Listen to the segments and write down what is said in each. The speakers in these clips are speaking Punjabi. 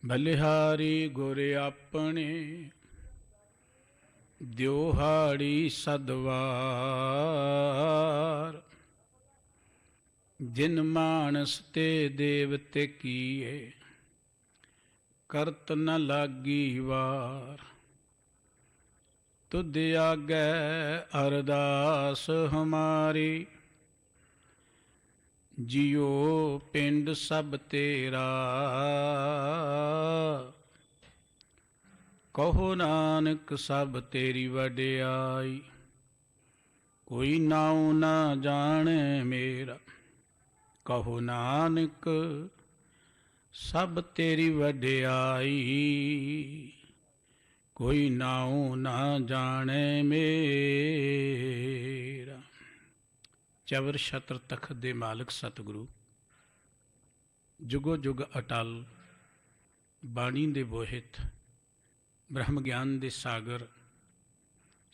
ਬਲਿਹਾਰੀ ਗੁਰ ਆਪਣੇ ਦਿਉਹਾੜੀ ਸਦਵਾਰ। ਜਿਨ ਮਾਨਸ ਤੇ ਦੇਵਤੇ ਕੀਏ ਕਰਤ ਨ ਲਾਗੀ ਵਾਰ। ਤੁਧ ਆਗੈ ਅਰਦਾਸ ਹਮਾਰੀ ਜਿਉ ਪਿੰਡ ਸਭ ਤੇਰਾ। ਕਹੋ ਨਾਨਕ ਸਭ ਤੇਰੀ ਵਡਿਆਈ ਕੋਈ ਨਾਉ ਨਾ ਜਾਣੈ ਮੇਰਾ। ਕਹੋ ਨਾਨਕ ਸਭ ਤੇਰੀ ਵਡਿਆਈ ਕੋਈ ਨਾਉ ਨਾ ਜਾਣੈ ਮੇਰਾ। ਚਵਰ ਛਤਰ ਤਖਤ ਦੇ ਮਾਲਕ ਸਤਿਗੁਰੂ ਜੁਗੋ ਜੁਗ ਅਟਲ ਬਾਣੀ ਦੇ ਬੋਹਿਤ ਬ੍ਰਹਮ ਗਿਆਨ ਦੇ ਸਾਗਰ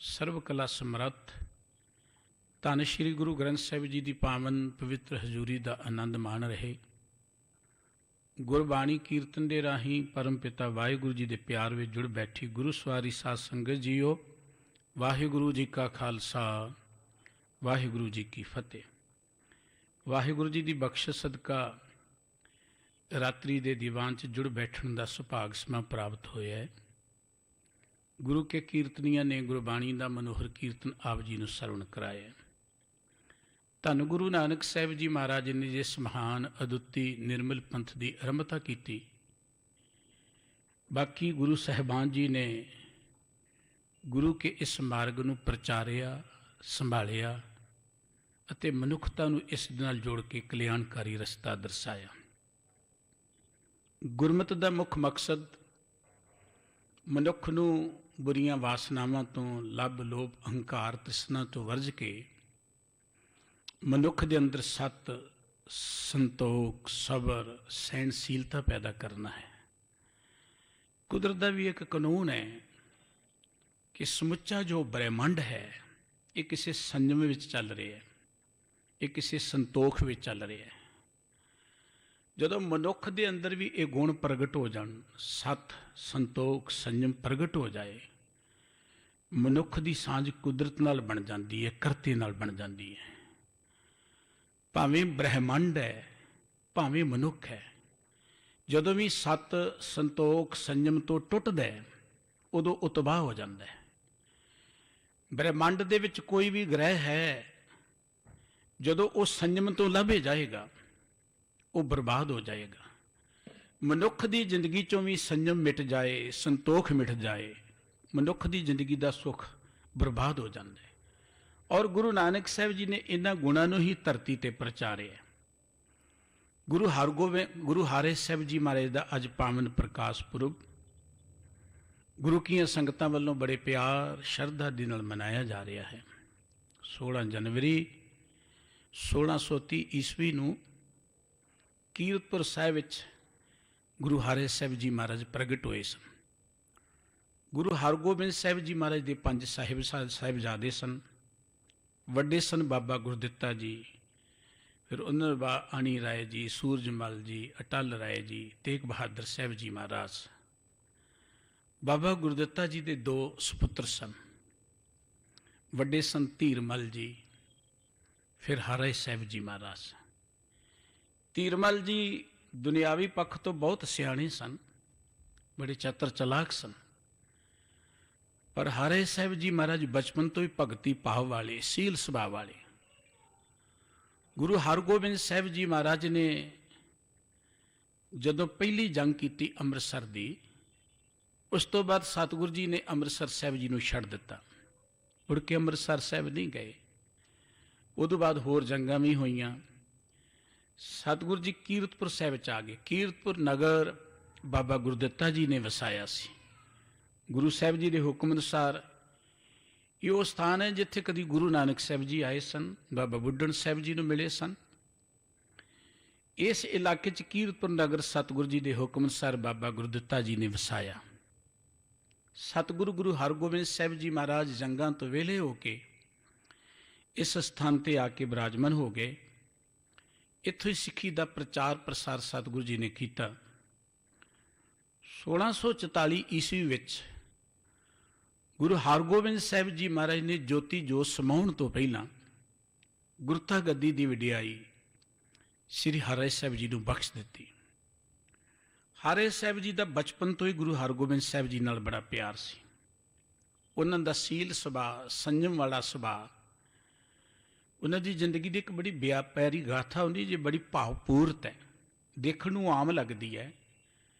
ਸਰਵ ਕਲਾ ਸਮਰੱਥ ਧੰਨ ਸ਼੍ਰੀ ਗੁਰੂ ਗ੍ਰੰਥ ਸਾਹਿਬ ਜੀ ਦੀ ਪਾਵਨ ਪਵਿੱਤਰ ਹਜ਼ੂਰੀ ਦਾ ਆਨੰਦ ਮਾਣ ਰਹੇ। ਗੁਰਬਾਣੀ ਕੀਰਤਨ ਦੇ ਰਾਹੀਂ ਪਰਮ ਪਿਤਾ ਵਾਹਿਗੁਰੂ ਜੀ ਦੇ ਪਿਆਰ ਵਿੱਚ ਜੁੜ ਬੈਠੀ ਗੁਰੂ ਸਵਾਰੀ ਸਾਧ ਸੰਗਤ ਜੀਓ, ਵਾਹਿਗੁਰੂ ਜੀ ਕਾ ਖਾਲਸਾ ਵਾਹਿਗੁਰੂ ਜੀ ਕੀ ਫਤਿਹ। ਵਾਹਿਗੁਰੂ ਜੀ ਦੀ ਬਖਸ਼ਿਸ਼ ਸਦਕਾ ਰਾਤਰੀ ਦੇ ਦੀਵਾਨ 'ਚ ਜੁੜ ਬੈਠਣ ਦਾ ਸੁਭਾਗ ਸਮਾਂ ਪ੍ਰਾਪਤ ਹੋਇਆ ਹੈ। ਗੁਰੂ ਕੇ ਕੀਰਤਨੀਆਂ ਨੇ ਗੁਰਬਾਣੀ ਦਾ ਮਨੋਹਰ ਕੀਰਤਨ ਆਪ ਜੀ ਨੂੰ ਸਰਵਣ ਕਰਾਇਆ। ਧੰਨ ਗੁਰੂ ਨਾਨਕ ਸਾਹਿਬ ਜੀ ਮਹਾਰਾਜ ਨੇ ਜਿਸ ਮਹਾਨ ਅਦੁੱਤੀ ਨਿਰਮਲ ਪੰਥ ਦੀ ਆਰੰਭਤਾ ਕੀਤੀ, ਬਾਕੀ ਗੁਰੂ ਸਾਹਿਬਾਨ ਜੀ ਨੇ ਗੁਰੂ ਕੇ ਇਸ ਮਾਰਗ ਨੂੰ ਪ੍ਰਚਾਰਿਆ, ਸੰਭਾਲਿਆ ਅਤੇ ਮਨੁੱਖਤਾ ਨੂੰ ਇਸ ਨਾਲ ਜੋੜ ਕੇ ਕਲਿਆਣਕਾਰੀ ਰਸਤਾ ਦਰਸਾਇਆ। ਗੁਰਮਤਿ ਦਾ ਮੁੱਖ ਮਕਸਦ ਮਨੁੱਖ ਨੂੰ ਬੁਰੀਆਂ ਵਾਸਨਾਵਾਂ ਤੋਂ, ਲੱਭ ਲੋਭ ਅਹੰਕਾਰ ਤ੍ਰਿਸ਼ਨਾ ਤੋਂ ਵਰਜ ਕੇ ਮਨੁੱਖ ਦੇ ਅੰਦਰ ਸਤ, ਸੰਤੋਖ, ਸਬਰ, ਸਹਿਣਸ਼ੀਲਤਾ ਪੈਦਾ ਕਰਨਾ ਹੈ। ਕੁਦਰਤ ਦਾ ਵੀ ਇੱਕ ਕਾਨੂੰਨ ਹੈ ਕਿ ਸਮੁੱਚਾ ਜੋ ਬ੍ਰਹਿਮੰਡ ਹੈ ਇਹ ਕਿਸੇ ਸੰਜਮ ਵਿੱਚ ਚੱਲ ਰਿਹਾ ਹੈ, ਇਹ ਕਿਸੇ ਸੰਤੋਖ ਵਿੱਚ ਚੱਲ ਰਿਹਾ ਹੈ। ਜਦੋਂ ਮਨੁੱਖ ਦੇ ਅੰਦਰ ਵੀ ਇਹ ਗੁਣ ਪ੍ਰਗਟ ਹੋ ਜਾਣ, ਸਤ, ਸੰਤੋਖ, ਸੰਜਮ ਪ੍ਰਗਟ ਹੋ ਜਾਏ, ਮਨੁੱਖ ਦੀ ਸਾਂਝ ਕੁਦਰਤ ਨਾਲ ਬਣ ਜਾਂਦੀ ਹੈ, ਕਰਤੇ ਨਾਲ ਬਣ ਜਾਂਦੀ ਹੈ। ਭਾਵੇਂ ਬ੍ਰਹਿਮੰਡ ਹੈ, ਭਾਵੇਂ ਮਨੁੱਖ ਹੈ, ਜਦੋਂ ਵੀ ਸਤ, ਸੰਤੋਖ, ਸੰਜਮ ਤੋਂ ਟੁੱਟਦਾ ਹੈ ਉਦੋਂ ਉਹ ਤਬਾਹ ਹੋ ਜਾਂਦਾ ਹੈ। ਬ੍ਰਹਿਮੰਡ ਦੇ ਵਿੱਚ ਕੋਈ ਵੀ ਗ੍ਰਹਿ ਹੈ, ਜਦੋਂ ਉਹ ਸੰਜਮ ਤੋਂ ਲੱਭੇ ਜਾਏਗਾ ਉਹ ਬਰਬਾਦ ਹੋ ਜਾਏਗਾ। ਮਨੁੱਖ ਦੀ ਜ਼ਿੰਦਗੀ 'ਚੋਂ ਵੀ ਸੰਜਮ ਮਿਟ ਜਾਏ, ਸੰਤੋਖ ਮਿਟ ਜਾਏ, ਮਨੁੱਖ ਦੀ ਜ਼ਿੰਦਗੀ ਦਾ ਸੁੱਖ ਬਰਬਾਦ ਹੋ ਜਾਂਦਾ ਹੈ। ਔਰ ਗੁਰੂ ਨਾਨਕ ਸਾਹਿਬ ਜੀ ਨੇ ਇਹਨਾਂ ਗੁਣਾਂ ਨੂੰ ਹੀ ਧਰਤੀ 'ਤੇ ਪ੍ਰਚਾਰਿਆ। ਗੁਰੂ ਹਾਰੇ ਸਾਹਿਬ ਜੀ ਮਹਾਰਾਜ ਦਾ ਅੱਜ ਪਾਵਨ ਪ੍ਰਕਾਸ਼ ਪੁਰਬ ਗੁਰੂ ਕੀਆਂ ਸੰਗਤਾਂ ਵੱਲੋਂ ਬੜੇ ਪਿਆਰ ਸ਼ਰਧਾ ਦੇ ਨਾਲ ਮਨਾਇਆ ਜਾ ਰਿਹਾ ਹੈ। 16 ਜਨਵਰੀ 1630 ਈਸਵੀ ਨੂੰ ਕੀਰਤਪੁਰ ਸਾਹਿਬ ਵਿੱਚ ਗੁਰੂ ਹਾਰੇ ਸਾਹਿਬ ਜੀ ਮਹਾਰਾਜ ਪ੍ਰਗਟ ਹੋਏ ਸਨ। ਗੁਰੂ ਹਰਗੋਬਿੰਦ ਸਾਹਿਬ ਜੀ ਮਹਾਰਾਜ ਦੇ 5 ਸਾਹਿਬਜ਼ਾਦੇ ਸਨ। ਵੱਡੇ ਸਨ ਬਾਬਾ ਗੁਰਦਿੱਤਾ ਜੀ, ਫਿਰ ਉਹਨਾਂ ਦੇ ਬਾਅਦ ਆਣੀ ਰਾਏ ਜੀ, ਸੂਰਜਮਲ ਜੀ, ਅਟਲ ਰਾਏ ਜੀ, ਤੇਗ ਬਹਾਦਰ ਸਾਹਿਬ ਜੀ ਮਹਾਰਾਜ। ਬਾਬਾ ਗੁਰਦਿੱਤਾ ਜੀ ਦੇ 2 ਸੁਪੁੱਤਰ ਸਨ। ਵੱਡੇ ਸਨ ਧੀਰਮਲ ਜੀ, ਫਿਰ ਹਰਿ ਸਾਹਿਬ ਜੀ ਮਹਾਰਾਜ। ਧੀਰਮਲ ਜੀ ਦੁਨਿਆਵੀ ਪੱਖ ਤੋਂ ਬਹੁਤ ਸਿਆਣੇ ਸਨ, ਬੜੇ ਚਤਰ ਚਲਾਕ ਸਨ, ਪਰ ਹਰਿ ਸਾਹਿਬ ਜੀ ਮਹਾਰਾਜ ਬਚਪਨ ਤੋਂ ਹੀ ਭਗਤੀ ਭਾਵ ਵਾਲੇ, ਸੀਲ ਸੁਭਾਅ ਵਾਲੇ। ਗੁਰੂ ਹਰਗੋਬਿੰਦ ਸਾਹਿਬ ਜੀ ਮਹਾਰਾਜ ਨੇ ਜਦੋਂ ਪਹਿਲੀ ਜੰਗ ਕੀਤੀ ਅੰਮ੍ਰਿਤਸਰ ਦੀ, ਉਸ ਤੋਂ ਬਾਅਦ ਸਤਿਗੁਰੂ ਜੀ ਨੇ ਅੰਮ੍ਰਿਤਸਰ ਸਾਹਿਬ ਜੀ ਨੂੰ ਛੱਡ ਦਿੱਤਾ, ਮੁੜ ਕੇ ਅੰਮ੍ਰਿਤਸਰ ਸਾਹਿਬ ਨਹੀਂ ਗਏ। ਉਦੋਂ ਬਾਅਦ ਹੋਰ ਜੰਗਾਂ ਵੀ ਹੋਈਆਂ। ਸਤਿਗੁਰੂ ਜੀ ਕੀਰਤਪੁਰ ਸਾਹਿਬ 'ਚ ਆ ਗਏ। ਕੀਰਤਪੁਰ ਨਗਰ ਬਾਬਾ ਗੁਰਦਿੱਤਾ ਜੀ ਨੇ ਵਸਾਇਆ ਸੀ। ਗੁਰੂ ਸਾਹਿਬ ਜੀ ਦੇ ਹੁਕਮ ਅਨੁਸਾਰ ਇਹ ਉਹ ਸਥਾਨ ਹੈ ਜਿੱਥੇ ਕਦੀ ਗੁਰੂ ਨਾਨਕ ਸਾਹਿਬ ਜੀ ਆਏ ਸਨ, ਬਾਬਾ ਬੁੱਢਣ ਸਾਹਿਬ ਜੀ ਨੂੰ ਮਿਲੇ ਸਨ। ਇਸ ਇਲਾਕੇ 'ਚ ਕੀਰਤਪੁਰ ਨਗਰ ਸਤਿਗੁਰੂ ਜੀ ਦੇ ਹੁਕਮ ਅਨੁਸਾਰ ਬਾਬਾ ਗੁਰਦਿੱਤਾ ਜੀ ਨੇ ਵਸਾਇਆ। ਸਤਿਗੁਰੂ ਗੁਰੂ ਹਰਗੋਬਿੰਦ ਸਾਹਿਬ ਜੀ ਮਹਾਰਾਜ ਜੰਗਾਂ ਤੋਂ ਵਿਹਲੇ ਹੋ ਕੇ ਇਸ ਸਥਾਨ 'ਤੇ ਆ ਕੇ ਬਿਰਾਜਮਾਨ ਹੋ ਗਏ। ਇੱਥੋਂ ਹੀ ਸਿੱਖੀ ਦਾ ਪ੍ਰਚਾਰ ਪ੍ਰਸਾਰ ਸਤਿਗੁਰੂ ਜੀ ਨੇ ਕੀਤਾ। 1644 ਈਸਵੀ ਵਿੱਚ ਗੁਰੂ ਹਰਗੋਬਿੰਦ ਸਾਹਿਬ ਜੀ ਮਹਾਰਾਜ ਨੇ ਜੋਤੀ ਜੋਤ ਸਮਾਉਣ ਤੋਂ ਪਹਿਲਾਂ ਗੁਰਤਾ ਗੱਦੀ ਦੀ ਵਡਿਆਈ ਸ੍ਰੀ ਹਰਿ ਸਾਹਿਬ ਜੀ ਨੂੰ ਬਖਸ਼ ਦਿੱਤੀ। ਹਰਿ ਸਾਹਿਬ ਜੀ ਦਾ ਬਚਪਨ ਤੋਂ ਹੀ ਗੁਰੂ ਹਰਗੋਬਿੰਦ ਸਾਹਿਬ ਜੀ ਨਾਲ ਬੜਾ ਪਿਆਰ ਸੀ। ਉਹਨਾਂ ਦਾ ਸੀਲ ਸੁਭਾਅ, ਸੰਜਮ ਵਾਲਾ ਸੁਭਾਅ, ਉਹਨਾਂ ਦੀ ਜ਼ਿੰਦਗੀ ਦੀ ਇੱਕ ਬੜੀ ਪਿਆਰੀ ਗਾਥਾ ਹੁੰਦੀ ਜੀ, ਬੜੀ ਭਾਵਪੂਰਤ ਹੈ, ਦੇਖਣ ਨੂੰ ਆਮ ਲੱਗਦੀ ਹੈ,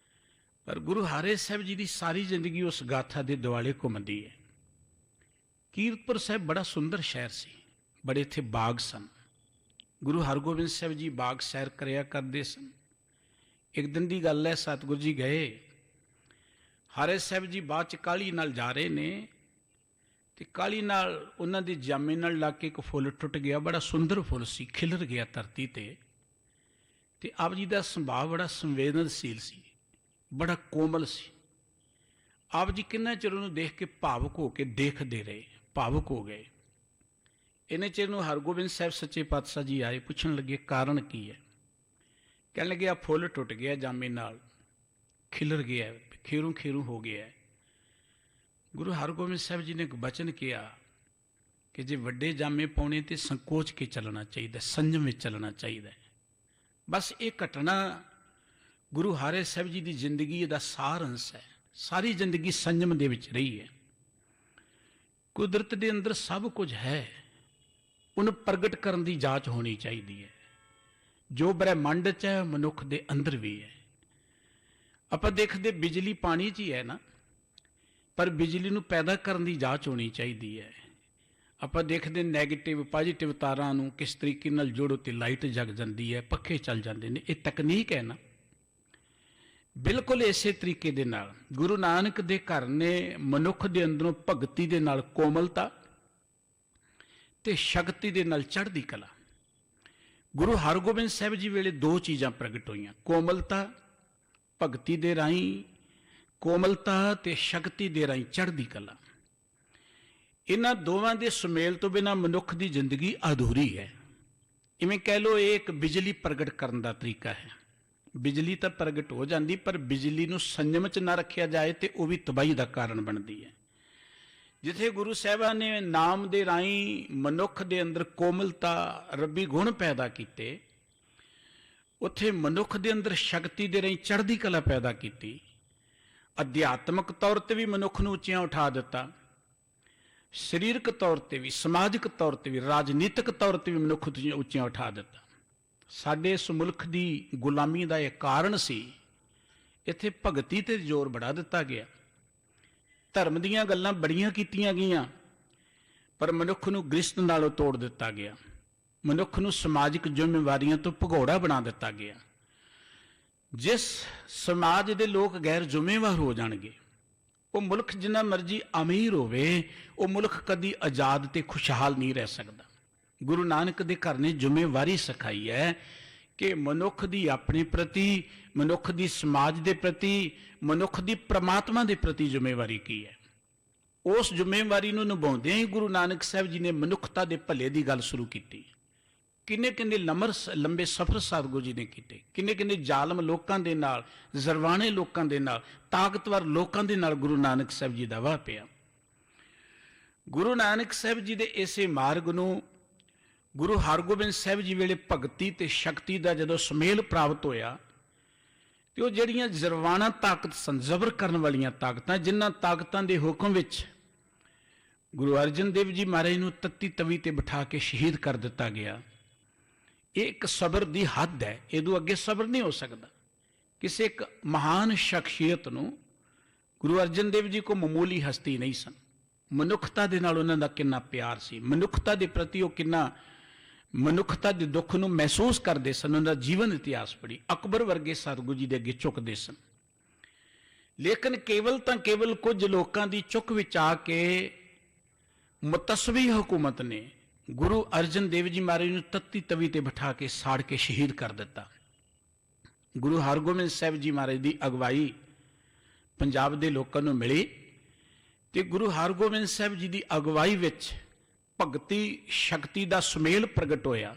ਪਰ ਗੁਰੂ ਹਰਿ ਸਾਹਿਬ ਜੀ ਦੀ ਸਾਰੀ ਜ਼ਿੰਦਗੀ ਉਸ ਗਾਥਾ ਦੇ ਦੁਆਲੇ ਘੁੰਮਦੀ ਹੈ। ਕੀਰਤਪੁਰ ਸਾਹਿਬ ਬੜਾ ਸੁੰਦਰ ਸ਼ਹਿਰ ਸੀ, ਬੜੇ ਇੱਥੇ ਬਾਗ ਸਨ। ਗੁਰੂ ਹਰਗੋਬਿੰਦ ਸਾਹਿਬ ਜੀ ਬਾਗ ਸੈਰ ਕਰਿਆ ਕਰਦੇ ਸਨ। ਇੱਕ ਦਿਨ ਦੀ ਗੱਲ ਹੈ, ਸਤਿਗੁਰੂ ਜੀ ਗਏ, ਹਰਿ ਸਾਹਿਬ ਜੀ ਬਾਅਦ 'ਚ ਕਾਹਲੀ ਨਾਲ ਜਾ ਰਹੇ ਨੇ ਤੇ ਕਾਹਲੀ ਨਾਲ ਉਹਨਾਂ ਦੇ ਜਾਮੇ ਨਾਲ ਲੱਗ ਕੇ ਇੱਕ ਫੁੱਲ ਟੁੱਟ ਗਿਆ। ਬੜਾ ਸੁੰਦਰ ਫੁੱਲ ਸੀ, ਖਿਲਰ ਗਿਆ ਧਰਤੀ ਤੇ ਆਪ ਜੀ ਦਾ ਸੁਭਾਅ ਬੜਾ ਸੰਵੇਦਨਸ਼ੀਲ ਸੀ, ਬੜਾ ਕੋਮਲ ਸੀ। ਆਪ ਜੀ ਕਿੰਨਾ ਚਿਰ ਉਹਨੂੰ ਦੇਖ ਕੇ ਭਾਵੁਕ ਹੋ ਕੇ ਦੇਖਦੇ ਰਹੇ, ਭਾਵੁਕ ਹੋ ਗਏ। ਇੰਨੇ ਚਿਰ ਨੂੰ ਹਰਗੋਬਿੰਦ ਸਾਹਿਬ ਸੱਚੇ ਪਾਤਸ਼ਾਹ ਜੀ ਆਏ, ਪੁੱਛਣ ਲੱਗੇ ਕਾਰਨ ਕੀ ਹੈ। ਕਹਿਣ ਲੱਗੇ ਆ ਫੁੱਲ ਟੁੱਟ ਗਿਆ ਜਾਮੇ ਨਾਲ, ਖਿਲਰ ਗਿਆ, ਖੇਰੂ ਖੇਰੂ ਹੋ ਗਿਆ। ਗੁਰੂ ਹਰਗੋਬਿੰਦ ਸਾਹਿਬ ਜੀ ਨੇ ਇੱਕ ਬਚਨ ਕਿਹਾ ਕਿ ਜੇ ਵੱਡੇ ਜਾਮੇ ਪਾਉਣੇ ਤੇ ਸੰਕੋਚ ਕੇ ਚੱਲਣਾ ਚਾਹੀਦਾ, ਸੰਜਮ ਵਿੱਚ ਚੱਲਣਾ ਚਾਹੀਦਾ। ਬਸ ਇਹ ਘਟਨਾ ਗੁਰੂ ਹਰਿ ਸਾਹਿਬ ਜੀ ਦੀ ਜ਼ਿੰਦਗੀ ਦਾ ਸਾਰ ਅੰਸ਼ ਹੈ। ਸਾਰੀ ਜ਼ਿੰਦਗੀ ਸੰਜਮ ਦੇ ਵਿੱਚ ਰਹੀ ਹੈ। ਕੁਦਰਤ ਦੇ ਅੰਦਰ ਸਭ ਕੁਝ ਹੈ, ਉਹਨੂੰ ਪ੍ਰਗਟ ਕਰਨ ਦੀ ਜਾਂਚ ਹੋਣੀ ਚਾਹੀਦੀ ਹੈ। ਜੋ ਬ੍ਰਹਿਮੰਡ 'ਚ ਹੈ ਮਨੁੱਖ ਦੇ ਅੰਦਰ ਵੀ ਹੈ। ਆਪਾਂ ਦੇਖਦੇ ਬਿਜਲੀ ਪਾਣੀ 'ਚ ਹੀ ਹੈ ਨਾ, ਪਰ ਬਿਜਲੀ ਨੂੰ ਪੈਦਾ ਕਰਨ ਦੀ ਜਾਂਚ ਹੋਣੀ ਚਾਹੀਦੀ ਹੈ। ਆਪਾਂ ਦੇਖਦੇ ਨੈਗੇਟਿਵ ਪੋਜ਼ਿਟਿਵ ਤਾਰਾਂ ਨੂੰ ਕਿਸ ਤਰੀਕੇ ਨਾਲ ਜੋੜੋ ਤੇ ਲਾਈਟ ਜਗ ਜਾਂਦੀ ਹੈ, ਪੱਖੇ ਚੱਲ ਜਾਂਦੇ ਨੇ। ਇਹ ਤਕਨੀਕ ਹੈ ਨਾ। ਬਿਲਕੁਲ ਇਸੇ ਤਰੀਕੇ ਦੇ ਨਾਲ ਗੁਰੂ ਨਾਨਕ ਦੇ ਘਰ ਨੇ ਮਨੁੱਖ ਦੇ ਅੰਦਰੋਂ ਭਗਤੀ ਦੇ ਨਾਲ ਕੋਮਲਤਾ ਤੇ ਸ਼ਕਤੀ ਦੇ ਨਾਲ ਚੜ੍ਹਦੀ ਕਲਾ। ਗੁਰੂ ਹਰਗੋਬਿੰਦ ਸਾਹਿਬ ਜੀ ਵੇਲੇ ਦੋ ਚੀਜ਼ਾਂ ਪ੍ਰਗਟ ਹੋਈਆਂ, ਕੋਮਲਤਾ ਭਗਤੀ ਦੇ ਰਾਹੀਂ, ਕੋਮਲਤਾ ਤੇ ਸ਼ਕਤੀ ਦੇ ਰਾਹੀਂ ਚੜ੍ਹਦੀ ਕਲਾ। ਇਹਨਾਂ ਦੋਵਾਂ ਦੇ ਸੁਮੇਲ ਤੋਂ ਬਿਨਾਂ ਮਨੁੱਖ ਦੀ ਜ਼ਿੰਦਗੀ ਅਧੂਰੀ ਹੈ। ਇਵੇਂ ਕਹਿ ਲਓ, ਇਹ ਇੱਕ ਬਿਜਲੀ ਪ੍ਰਗਟ ਕਰਨ ਦਾ ਤਰੀਕਾ ਹੈ। ਬਿਜਲੀ ਤਾਂ ਪ੍ਰਗਟ ਹੋ ਜਾਂਦੀ, ਪਰ ਬਿਜਲੀ ਨੂੰ ਸੰਜਮ 'ਚ ਨਾ ਰੱਖਿਆ ਜਾਏ ਤੇ ਉਹ ਵੀ ਤਬਾਹੀ ਦਾ ਕਾਰਨ ਬਣਦੀ ਹੈ। ਜਿੱਥੇ ਗੁਰੂ ਸਾਹਿਬਾਨ ਨੇ ਨਾਮ ਦੇ ਰਾਹੀਂ ਮਨੁੱਖ ਦੇ ਅੰਦਰ ਕੋਮਲਤਾ, ਰੱਬੀ ਗੁਣ ਪੈਦਾ ਕੀਤੇ, ਉੱਥੇ ਮਨੁੱਖ ਦੇ ਅੰਦਰ ਸ਼ਕਤੀ ਦੇ ਰਾਹੀਂ ਚੜ੍ਹਦੀ ਕਲਾ ਪੈਦਾ ਕੀਤੀ। ਅਧਿਆਤਮਿਕ ਤੌਰ ਤੇ ਵੀ ਮਨੁੱਖ ਨੂੰ ਉੱਚਿਆਂ ਉਠਾ ਦਿੱਤਾ, ਸਰੀਰਕ ਤੌਰ ਤੇ ਵੀ, ਸਮਾਜਿਕ ਤੌਰ ਤੇ ਵੀ, ਰਾਜਨੀਤਿਕ ਤੌਰ ਤੇ ਵੀ ਮਨੁੱਖ ਨੂੰ ਉੱਚਿਆਂ ਉਠਾ ਦਿੱਤਾ। ਸਾਡੇ ਇਸ ਮੁਲਕ ਦੀ ਗੁਲਾਮੀ ਦਾ ਇਹ ਕਾਰਨ ਸੀ। ਇੱਥੇ ਭਗਤੀ ਤੇ ਜ਼ੋਰ ਬੜਾ ਦਿੱਤਾ ਗਿਆ, ਧਰਮ ਦੀਆਂ ਗੱਲਾਂ ਬੜੀਆਂ ਕੀਤੀਆਂ ਗਈਆਂ, ਪਰ ਮਨੁੱਖ ਨੂੰ ਗ੍ਰਸਤ ਨਾਲੋਂ ਤੋੜ ਦਿੱਤਾ ਗਿਆ। ਮਨੁੱਖ ਨੂੰ ਸਮਾਜਿਕ ਜ਼ਿੰਮੇਵਾਰੀਆਂ ਤੋਂ ਭਗੌੜਾ ਬਣਾ ਦਿੱਤਾ ਗਿਆ। ਜਿਸ ਸਮਾਜ ਦੇ ਲੋਕ ਗੈਰ ਜ਼ਿੰਮੇਵਾਰ ਹੋ ਜਾਣਗੇ, ਉਹ ਮੁਲਕ ਜਿੰਨਾ ਮਰਜ਼ੀ ਅਮੀਰ ਹੋਵੇ, ਉਹ ਮੁਲਕ ਕਦੀ ਆਜ਼ਾਦ ਤੇ ਖੁਸ਼ਹਾਲ ਨਹੀਂ ਰਹਿ ਸਕਦਾ। ਗੁਰੂ ਨਾਨਕ ਦੇ ਘਰ ਨੇ ਜ਼ਿੰਮੇਵਾਰੀ ਸਿਖਾਈ ਹੈ ਕਿ ਮਨੁੱਖ ਦੀ ਆਪਣੇ ਪ੍ਰਤੀ, ਮਨੁੱਖ ਦੀ ਸਮਾਜ ਦੇ ਪ੍ਰਤੀ, ਮਨੁੱਖ ਦੀ ਪ੍ਰਮਾਤਮਾ ਦੇ ਪ੍ਰਤੀ ਜ਼ਿੰਮੇਵਾਰੀ ਕੀ ਹੈ। ਉਸ ਜ਼ਿੰਮੇਵਾਰੀ ਨੂੰ ਨਿਭਾਉਂਦਿਆਂ ਹੀ ਗੁਰੂ ਨਾਨਕ ਸਾਹਿਬ ਜੀ ਨੇ ਮਨੁੱਖਤਾ ਦੇ ਭਲੇ ਦੀ ਗੱਲ ਸ਼ੁਰੂ ਕੀਤੀ। ਕਿੰਨੇ ਕਿੰਨੇ ਲੰਬੇ ਸਫ਼ਰ ਸਤਿਗੁਰੂ ਜੀ ਨੇ ਕੀਤੇ, ਕਿੰਨੇ ਕਿੰਨੇ ਜ਼ਾਲਮ ਲੋਕਾਂ ਦੇ ਨਾਲ, ਜ਼ਰਵਾਣੇ ਲੋਕਾਂ ਦੇ ਨਾਲ, ਤਾਕਤਵਰ ਲੋਕਾਂ ਦੇ ਨਾਲ ਗੁਰੂ ਨਾਨਕ ਸਾਹਿਬ ਜੀ ਦਾ ਵਾਹ ਪਿਆ। ਗੁਰੂ ਨਾਨਕ ਸਾਹਿਬ ਜੀ ਦੇ ਇਸੇ ਮਾਰਗ ਨੂੰ ਗੁਰੂ ਹਰਗੋਬਿੰਦ ਸਾਹਿਬ ਜੀ ਵੇਲੇ ਭਗਤੀ ਤੇ ਸ਼ਕਤੀ ਦਾ ਜਦੋਂ ਸੁਮੇਲ ਪ੍ਰਾਪਤ ਹੋਇਆ, ਤੇ ਉਹ ਜਿਹੜੀਆਂ ਜ਼ਰਵਾਣਾ ਤਾਕਤ ਸਨ, ਜ਼ਬਰ ਕਰਨ ਵਾਲੀਆਂ ਤਾਕਤਾਂ, ਜਿਨ੍ਹਾਂ ਤਾਕਤਾਂ ਦੇ ਹੁਕਮ ਵਿੱਚ ਗੁਰੂ ਅਰਜਨ ਦੇਵ ਜੀ ਮਹਾਰਾਜ ਨੂੰ ਤੱਤੀ ਤਵੀ ਤੇ ਬਿਠਾ ਕੇ ਸ਼ਹੀਦ ਕਰ ਦਿੱਤਾ ਗਿਆ। ਇਹ ਇੱਕ ਸਬਰ ਦੀ ਹੱਦ ਹੈ, ਇਹਦੋਂ ਅੱਗੇ ਸਬਰ ਨਹੀਂ ਹੋ ਸਕਦਾ। ਕਿਸੇ ਇੱਕ ਮਹਾਨ ਸ਼ਖਸੀਅਤ ਨੂੰ, ਗੁਰੂ ਅਰਜਨ ਦੇਵ ਜੀ ਕੋ ਮਾਮੂਲੀ ਹਸਤੀ ਨਹੀਂ ਸਨ, ਮਨੁੱਖਤਾ ਦੇ ਨਾਲ ਉਹਨਾਂ ਦਾ ਕਿੰਨਾ ਪਿਆਰ ਸੀ, ਮਨੁੱਖਤਾ ਦੇ ਪ੍ਰਤੀ ਉਹ ਕਿੰਨਾ ਮਨੁੱਖਤਾ ਦੇ ਦੁੱਖ ਨੂੰ ਮਹਿਸੂਸ ਕਰਦੇ ਸਨ। ਉਹਨਾਂ ਦਾ ਜੀਵਨ ਇਤਿਹਾਸ ਪੜ੍ਹੀ, ਅਕਬਰ ਵਰਗੇ ਸਤਿਗੁਰੂ ਜੀ ਦੇ ਅੱਗੇ ਝੁਕਦੇ ਸਨ। ਲੇਕਿਨ ਕੇਵਲ ਕੁਝ ਲੋਕਾਂ ਦੀ ਚੁੱਕ ਵਿੱਚ ਆ ਕੇ ਮੁਤਸਵੀ ਹਕੂਮਤ ਨੇ ਗੁਰੂ ਅਰਜਨ ਦੇਵ ਜੀ ਮਹਾਰਾਜ ਨੂੰ ਤੱਤੀ ਤਵੀ ਤੇ ਬਿਠਾ ਕੇ ਸਾੜ ਕੇ ਸ਼ਹੀਦ ਕਰ ਦਿੱਤਾ। ਗੁਰੂ ਹਰਗੋਬਿੰਦ ਸਾਹਿਬ ਜੀ ਮਹਾਰਾਜ ਦੀ ਅਗਵਾਈ ਪੰਜਾਬ ਦੇ ਲੋਕਾਂ ਨੂੰ ਮਿਲੀ, ਤੇ ਗੁਰੂ ਹਰਗੋਬਿੰਦ ਸਾਹਿਬ ਜੀ ਦੀ ਅਗਵਾਈ ਵਿੱਚ ਭਗਤੀ ਸ਼ਕਤੀ ਦਾ ਸੁਮੇਲ ਪ੍ਰਗਟ ਹੋਇਆ।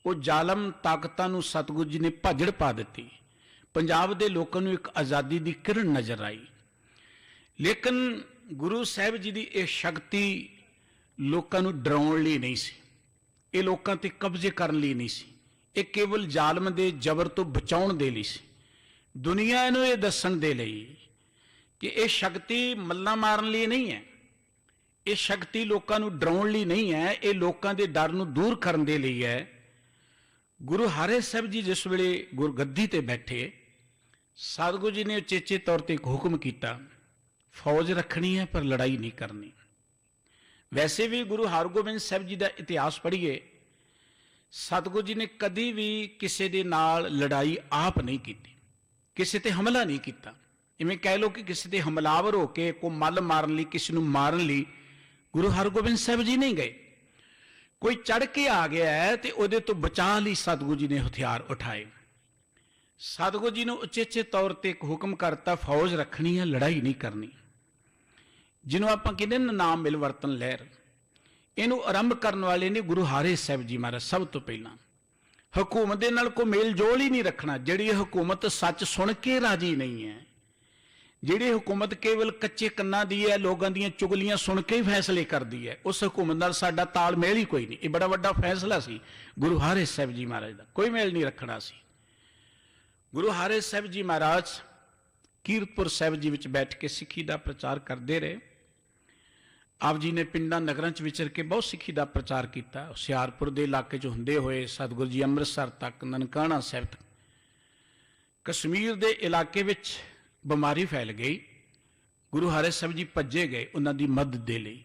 ਉਹ ਜ਼ਾਲਮ ਤਾਕਤਾਂ ਨੂੰ ਸਤਿਗੁਰੂ ਜੀ ਨੇ ਭਾਜੜ ਪਾ ਦਿੱਤੀ। ਪੰਜਾਬ ਦੇ ਲੋਕਾਂ ਨੂੰ ਇੱਕ ਆਜ਼ਾਦੀ ਦੀ ਕਿਰਨ ਨਜ਼ਰ ਆਈ। ਲੇਕਿਨ ਗੁਰੂ ਸਾਹਿਬ ਜੀ ਦੀ ਇਹ ਸ਼ਕਤੀ ਲੋਕਾਂ ਨੂੰ ਡਰਾਉਣ ਲਈ ਨਹੀਂ ਸੀ, ਇਹ ਲੋਕਾਂ ਤੇ ਕਬਜ਼ੇ ਕਰਨ ਲਈ ਨਹੀਂ ਸੀ, ਇਹ ਕੇਵਲ ਜ਼ਾਲਮ ਦੇ ਜ਼ਬਰ ਤੋਂ ਬਚਾਉਣ ਦੇ ਲਈ ਸੀ। ਦੁਨੀਆ ਨੂੰ ਇਹ ਦੱਸਣ ਦੇ ਲਈ ਕਿ ਇਹ ਸ਼ਕਤੀ ਮੱਲਾਂ ਮਾਰਨ ਲਈ ਨਹੀਂ ਹੈ, ਇਹ ਸ਼ਕਤੀ ਲੋਕਾਂ ਨੂੰ ਡਰਾਉਣ ਲਈ ਨਹੀਂ ਹੈ, ਇਹ ਲੋਕਾਂ ਦੇ ਡਰ ਨੂੰ ਦੂਰ ਕਰਨ ਦੇ ਲਈ ਹੈ। ਗੁਰੂ ਹਰਿ ਸਾਹਿਬ ਜੀ ਜਿਸ ਵੇਲੇ ਗੁਰਗੱਦੀ ਤੇ ਬੈਠੇ, ਸਤਿਗੁਰੂ ਜੀ ਨੇ ਉਚੇਚੇ ਤੌਰ ਤੇ ਇੱਕ ਹੁਕਮ ਕੀਤਾ, ਫੌਜ ਰੱਖਣੀ ਹੈ ਪਰ ਲੜਾਈ ਨਹੀਂ ਕਰਨੀ। ਵੈਸੇ ਵੀ ਗੁਰੂ ਹਰਗੋਬਿੰਦ ਸਾਹਿਬ ਜੀ ਦਾ ਇਤਿਹਾਸ ਪੜ੍ਹੀਏ, ਸਤਿਗੁਰੂ ਜੀ ਨੇ ਕਦੀ ਵੀ ਕਿਸੇ ਦੇ ਨਾਲ ਲੜਾਈ ਆਪ ਨਹੀਂ ਕੀਤੀ, ਕਿਸੇ ਤੇ ਹਮਲਾ ਨਹੀਂ ਕੀਤਾ। ਇਵੇਂ ਕਹਿ ਲਓ ਕਿ ਕਿਸੇ ਤੇ ਹਮਲਾਵਰ ਹੋ ਕੇ ਕੋਈ ਮੱਲ ਮਾਰਨ ਲਈ, ਕਿਸੇ ਨੂੰ ਮਾਰਨ ਲਈ ਗੁਰੂ ਹਰਗੋਬਿੰਦ ਸਾਹਿਬ ਜੀ ਨਹੀਂ ਗਏ। ਕੋਈ ਚੜ ਕੇ ਆ ਗਿਆ ਹੈ ਤੇ ਉਹਦੇ ਤੋਂ ਬਚਾਅ ਲਈ ਸਤਿਗੁਰੂ ਜੀ ਨੇ ਹਥਿਆਰ ਉਠਾਏ। ਸਤਿਗੁਰੂ ਜੀ ਨੂੰ ਉਚੇਚੇ ਤੌਰ ਤੇ ਇੱਕ ਹੁਕਮ ਕਰਤਾ, ਫੌਜ ਰੱਖਣੀ ਹੈ, ਲੜਾਈ ਨਹੀਂ ਕਰਨੀ। ਜਿਹਨੂੰ ਆਪਾਂ ਕਹਿੰਦੇ ਨਾ ਨਾਮ ਮਿਲਵਰਤਨ ਲਹਿਰ, ਇਹਨੂੰ ਆਰੰਭ ਕਰਨ ਵਾਲੇ ਨੇ ਗੁਰੂ ਹਰਿ ਸਾਹਿਬ ਜੀ ਮਹਾਰਾਜ। ਸਭ ਤੋਂ ਪਹਿਲਾਂ ਹਕੂਮਤ ਦੇ ਨਾਲ ਕੋਈ ਮੇਲ ਜੋਲ ਹੀ ਨਹੀਂ ਰੱਖਣਾ। ਜਿਹੜੀ ਹਕੂਮਤ ਸੱਚ ਸੁਣ ਕੇ ਰਾਜੀ ਨਹੀਂ ਹੈ, ਜਿਹੜੀ ਹਕੂਮਤ ਕੇਵਲ ਕੱਚੇ ਕੰਨਾਂ ਦੀ ਹੈ, ਲੋਕਾਂ ਦੀਆਂ ਚੁਗਲੀਆਂ ਸੁਣ ਕੇ ਹੀ ਫੈਸਲੇ ਕਰਦੀ ਹੈ, ਉਸ ਹਕੂਮਤ ਨਾਲ ਸਾਡਾ ਤਾਲਮੇਲ ਹੀ ਕੋਈ ਨਹੀਂ। ਇਹ ਬੜਾ ਵੱਡਾ ਫੈਸਲਾ ਸੀ ਗੁਰੂ ਹਰਿ ਸਾਹਿਬ ਜੀ ਮਹਾਰਾਜ ਦਾ, ਕੋਈ ਮੇਲ ਨਹੀਂ ਰੱਖਣਾ ਸੀ। ਗੁਰੂ ਹਰਿ ਸਾਹਿਬ ਜੀ ਮਹਾਰਾਜ ਕੀਰਤਪੁਰ ਸਾਹਿਬ ਜੀ ਵਿੱਚ ਬੈਠ ਕੇ ਸਿੱਖੀ ਦਾ ਪ੍ਰਚਾਰ ਕਰਦੇ ਰਹੇ। ਆਪ ਜੀ ਨੇ ਪਿੰਡਾਂ ਨਗਰਾਂ 'ਚ ਵਿਚਰ ਕੇ ਬਹੁਤ ਸਿੱਖੀ ਦਾ ਪ੍ਰਚਾਰ ਕੀਤਾ। ਹੁਸ਼ਿਆਰਪੁਰ ਦੇ ਇਲਾਕੇ 'ਚ ਹੁੰਦੇ ਹੋਏ ਸਤਿਗੁਰੂ ਜੀ ਅੰਮ੍ਰਿਤਸਰ ਤੱਕ, ਨਨਕਾਣਾ ਸਾਹਿਬ ਤੱਕ। ਕਸ਼ਮੀਰ ਦੇ ਇਲਾਕੇ ਵਿੱਚ ਬਿਮਾਰੀ ਫੈਲ ਗਈ, ਗੁਰੂ ਹਰਿ ਸਾਹਿਬ ਜੀ ਭੱਜੇ ਗਏ ਉਹਨਾਂ ਦੀ ਮਦਦ ਦੇ ਲਈ।